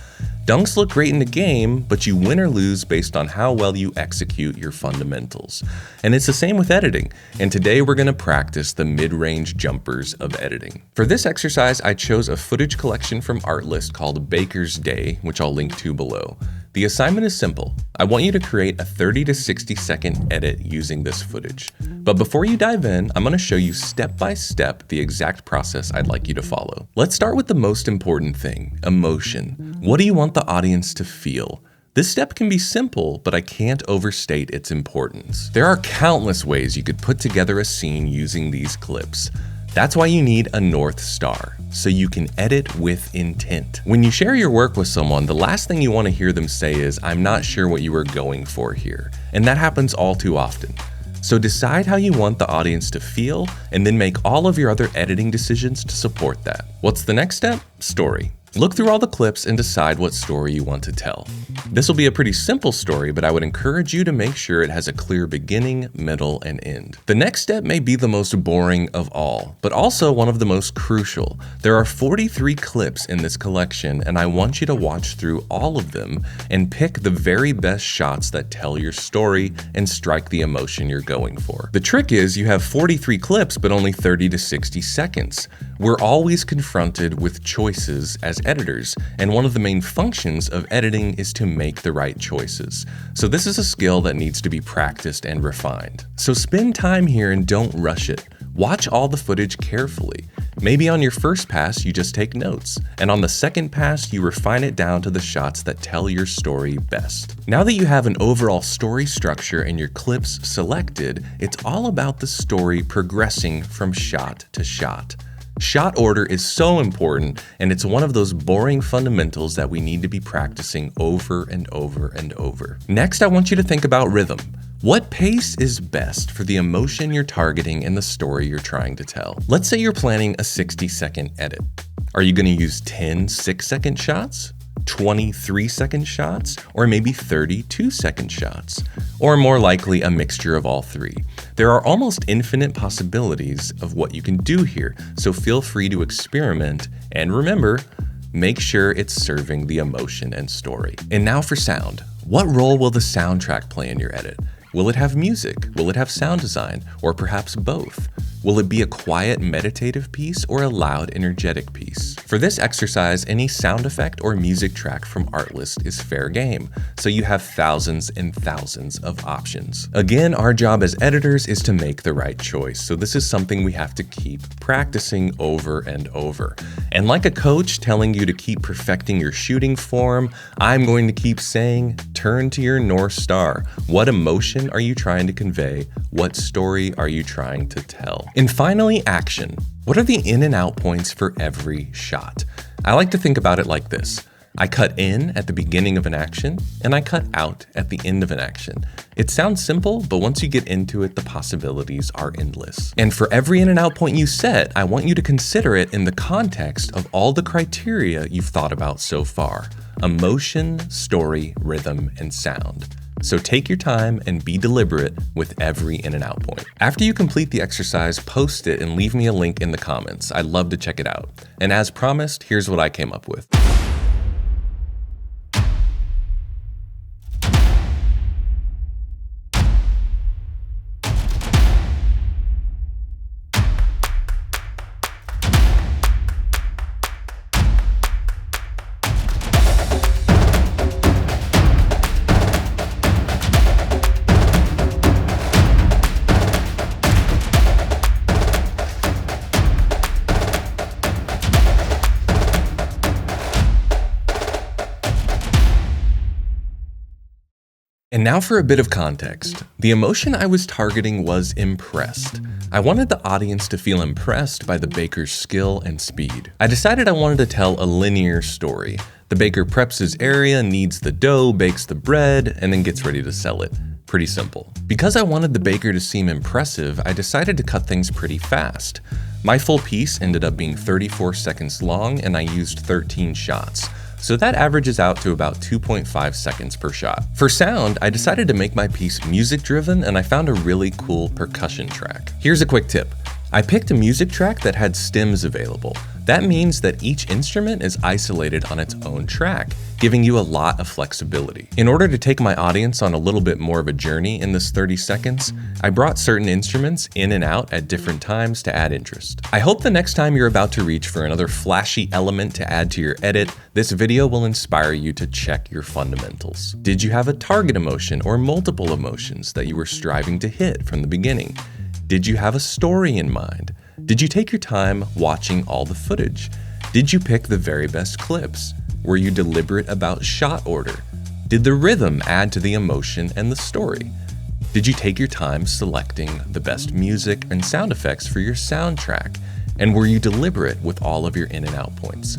Dunks look great in the game, but you win or lose based on how well you execute your fundamentals. And it's the same with editing. And today we're gonna practice the mid-range jumpers of editing. For this exercise, I chose a footage collection from Artlist called Baker's Day, which I'll link to below. The assignment is simple. I want you to create a 30 to 60 second edit using this footage. But before you dive in, I'm gonna show you step by step the exact process I'd like you to follow. Let's start with the most important thing, emotion. What do you want the audience to feel? This step can be simple, but I can't overstate its importance. There are countless ways you could put together a scene using these clips. That's why you need a North Star, so you can edit with intent. When you share your work with someone, the last thing you want to hear them say is, I'm not sure what you were going for here. And that happens all too often. So decide how you want the audience to feel, and then make all of your other editing decisions to support that. What's the next step? Story. Look through all the clips and decide what story you want to tell. This will be a pretty simple story, but I would encourage you to make sure it has a clear beginning, middle, and end. The next step may be the most boring of all, but also one of the most crucial. There are 43 clips in this collection, and I want you to watch through all of them and pick the very best shots that tell your story and strike the emotion you're going for. The trick is you have 43 clips, but only 30 to 60 seconds. We're always confronted with choices as editors, and one of the main functions of editing is to make the right choices. So this is a skill that needs to be practiced and refined. So spend time here and don't rush it. Watch all the footage carefully. Maybe on your first pass you just take notes, and on the second pass you refine it down to the shots that tell your story best. Now that you have an overall story structure and your clips selected, it's all about the story progressing from shot to shot. Shot order is so important, and it's one of those boring fundamentals that we need to be practicing over and over and over. Next, I want you to think about rhythm. What pace is best for the emotion you're targeting and the story you're trying to tell? Let's say you're planning a 60-second edit. Are you going to use 10 6-second shots? 20 3-second shots, or maybe 30 2-second shots, or more likely a mixture of all three. There are almost infinite possibilities of what you can do here, so feel free to experiment, and remember, make sure it's serving the emotion and story. And now for sound. What role will the soundtrack play in your edit? Will it have music? Will it have sound design? Or perhaps both? Will it be a quiet, meditative piece or a loud, energetic piece? For this exercise, any sound effect or music track from Artlist is fair game, so you have thousands and thousands of options. Again, our job as editors is to make the right choice, so this is something we have to keep practicing over and over. And like a coach telling you to keep perfecting your shooting form, I'm going to keep saying, turn to your North Star. What emotion are you trying to convey? What story are you trying to tell? And finally, action. What are the in and out points for every shot? I like to think about it like this. I cut in at the beginning of an action, and I cut out at the end of an action. It sounds simple, but once you get into it, the possibilities are endless. And for every in and out point you set, I want you to consider it in the context of all the criteria you've thought about so far: emotion, story, rhythm, and sound. So take your time and be deliberate with every in and out point. After you complete the exercise, post it and leave me a link in the comments. I'd love to check it out. And as promised, here's what I came up with. And now for a bit of context. The emotion I was targeting was impressed. I wanted the audience to feel impressed by the baker's skill and speed. I decided I wanted to tell a linear story. The baker preps his area, kneads the dough, bakes the bread, and then gets ready to sell it. Pretty simple. Because I wanted the baker to seem impressive, I decided to cut things pretty fast. My full piece ended up being 34 seconds long, and I used 13 shots. So that averages out to about 2.5 seconds per shot. For sound, I decided to make my piece music driven, and I found a really cool percussion track. Here's a quick tip. I picked a music track that had stems available. That means that each instrument is isolated on its own track, giving you a lot of flexibility. In order to take my audience on a little bit more of a journey in this 30 seconds, I brought certain instruments in and out at different times to add interest. I hope the next time you're about to reach for another flashy element to add to your edit, this video will inspire you to check your fundamentals. Did you have a target emotion or multiple emotions that you were striving to hit from the beginning? Did you have a story in mind? Did you take your time watching all the footage? Did you pick the very best clips? Were you deliberate about shot order? Did the rhythm add to the emotion and the story? Did you take your time selecting the best music and sound effects for your soundtrack? And were you deliberate with all of your in and out points?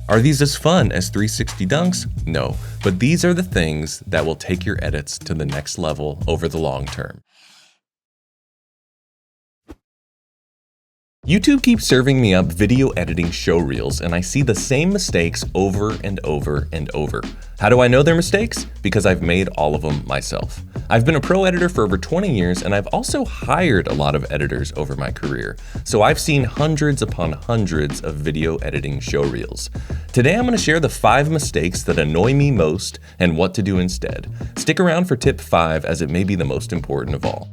Are these as fun as 360 dunks? No, but these are the things that will take your edits to the next level over the long term. YouTube keeps serving me up video editing show reels, and I see the same mistakes over and over and over. How do I know they're mistakes? Because I've made all of them myself. I've been a pro editor for over 20 years, and I've also hired a lot of editors over my career. So I've seen hundreds upon hundreds of video editing show reels. Today I'm going to share the 5 mistakes that annoy me most and what to do instead. Stick around for tip 5, as it may be the most important of all.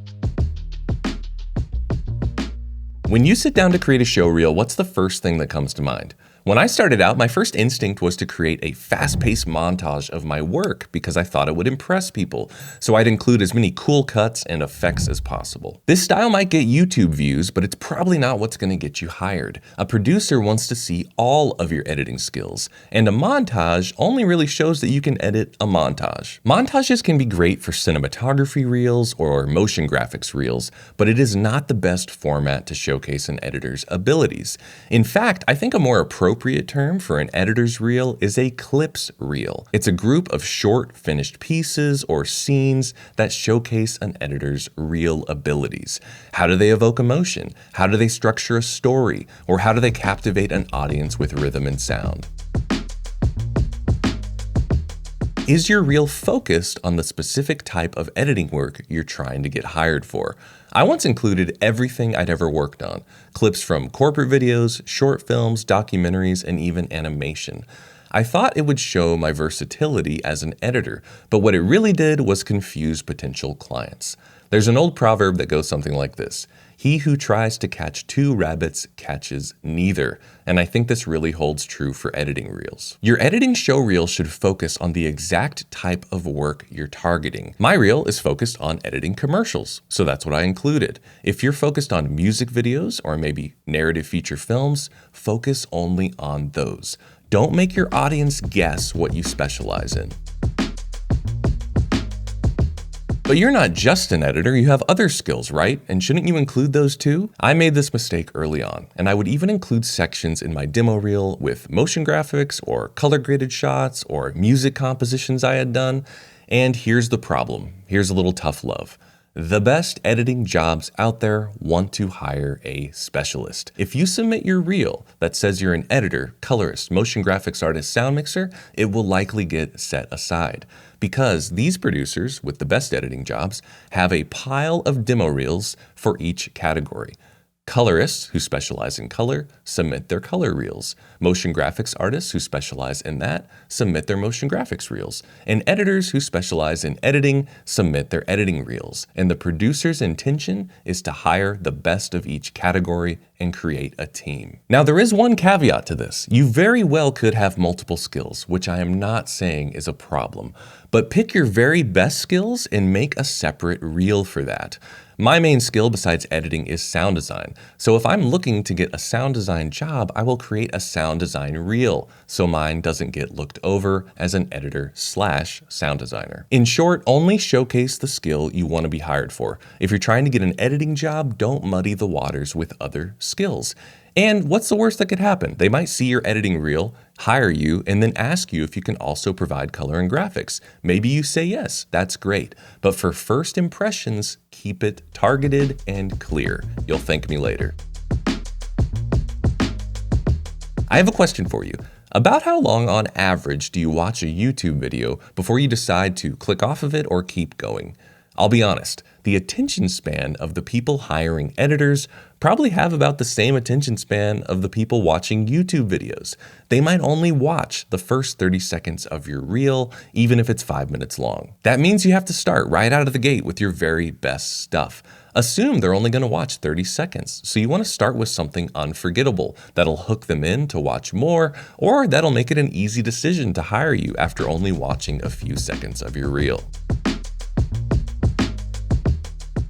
When you sit down to create a show reel, what's the first thing that comes to mind? When I started out, my first instinct was to create a fast-paced montage of my work because I thought it would impress people, so I'd include as many cool cuts and effects as possible. This style might get YouTube views, but it's probably not what's going to get you hired. A producer wants to see all of your editing skills, and a montage only really shows that you can edit a montage. Montages can be great for cinematography reels or motion graphics reels, but it is not the best format to showcase an editor's abilities. In fact, I think a more appropriate term for an editor's reel is a clips reel. It's a group of short, finished pieces or scenes that showcase an editor's reel abilities. How do they evoke emotion? How do they structure a story? Or how do they captivate an audience with rhythm and sound? Is your reel focused on the specific type of editing work you're trying to get hired for? I once included everything I'd ever worked on, clips from corporate videos, short films, documentaries, and even animation. I thought it would show my versatility as an editor, but what it really did was confuse potential clients. There's an old proverb that goes something like this: "He who tries to catch 2 rabbits catches neither." And I think this really holds true for editing reels. Your editing show reel should focus on the exact type of work you're targeting. My reel is focused on editing commercials, so that's what I included. If you're focused on music videos or maybe narrative feature films, focus only on those. Don't make your audience guess what you specialize in. But you're not just an editor, you have other skills, right? And shouldn't you include those too? I made this mistake early on, and I would even include sections in my demo reel with motion graphics or color graded shots or music compositions I had done. And here's the problem. Here's a little tough love. The best editing jobs out there want to hire a specialist. If you submit your reel that says you're an editor, colorist, motion graphics artist, sound mixer, it will likely get set aside. Because these producers with the best editing jobs have a pile of demo reels for each category. Colorists who specialize in color submit their color reels. Motion graphics artists who specialize in that submit their motion graphics reels. And editors who specialize in editing submit their editing reels. And the producer's intention is to hire the best of each category and create a team. Now, there is one caveat to this. You very well could have multiple skills, which I am not saying is a problem. But pick your very best skills and make a separate reel for that. My main skill besides editing is sound design. So if I'm looking to get a sound design job, I will create a sound design reel so mine doesn't get looked over as an editor/sound designer. In short, only showcase the skill you want to be hired for. If you're trying to get an editing job, don't muddy the waters with other skills. And what's the worst that could happen? They might see your editing reel, hire you, and then ask you if you can also provide color and graphics. Maybe you say yes, that's great. But for first impressions, keep it targeted and clear. You'll thank me later. I have a question for you. About how long on average do you watch a YouTube video before you decide to click off of it or keep going? I'll be honest, the attention span of the people hiring editors probably have about the same attention span of the people watching YouTube videos. They might only watch the first 30 seconds of your reel, even if it's 5 minutes long. That means you have to start right out of the gate with your very best stuff. Assume they're only going to watch 30 seconds, so you want to start with something unforgettable that'll hook them in to watch more, or that'll make it an easy decision to hire you after only watching a few seconds of your reel.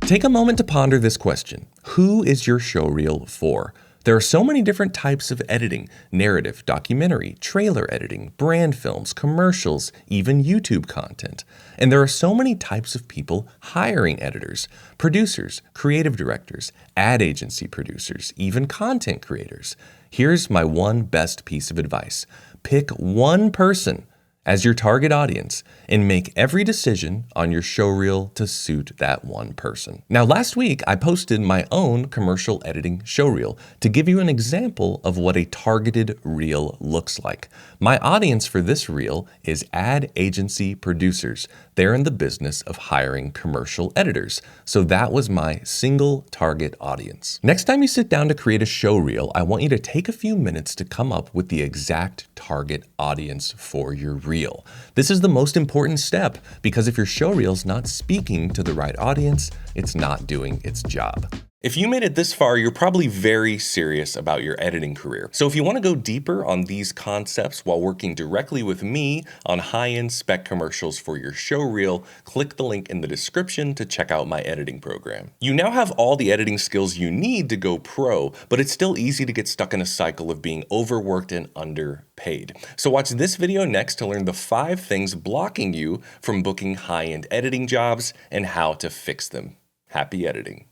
Take a moment to ponder this question. Who is your show reel for? There are so many different types of editing: narrative, documentary, trailer editing, brand films, commercials, even YouTube content. And there are so many types of people hiring editors: producers, creative directors, ad agency producers, even content creators. Here's my one best piece of advice. Pick one person as your target audience and make every decision on your showreel to suit that one person. Now, last week, I posted my own commercial editing showreel to give you an example of what a targeted reel looks like. My audience for this reel is ad agency producers. They're in the business of hiring commercial editors. So that was my single target audience. Next time you sit down to create a showreel, I want you to take a few minutes to come up with the exact target audience for your reel. This is the most important step because if your showreel's not speaking to the right audience, it's not doing its job. If you made it this far, you're probably very serious about your editing career. So if you want to go deeper on these concepts while working directly with me on high-end spec commercials for your showreel, click the link in the description to check out my editing program. You now have all the editing skills you need to go pro, but it's still easy to get stuck in a cycle of being overworked and underpaid. So watch this video next to learn the 5 things blocking you from booking high-end editing jobs and how to fix them. Happy editing.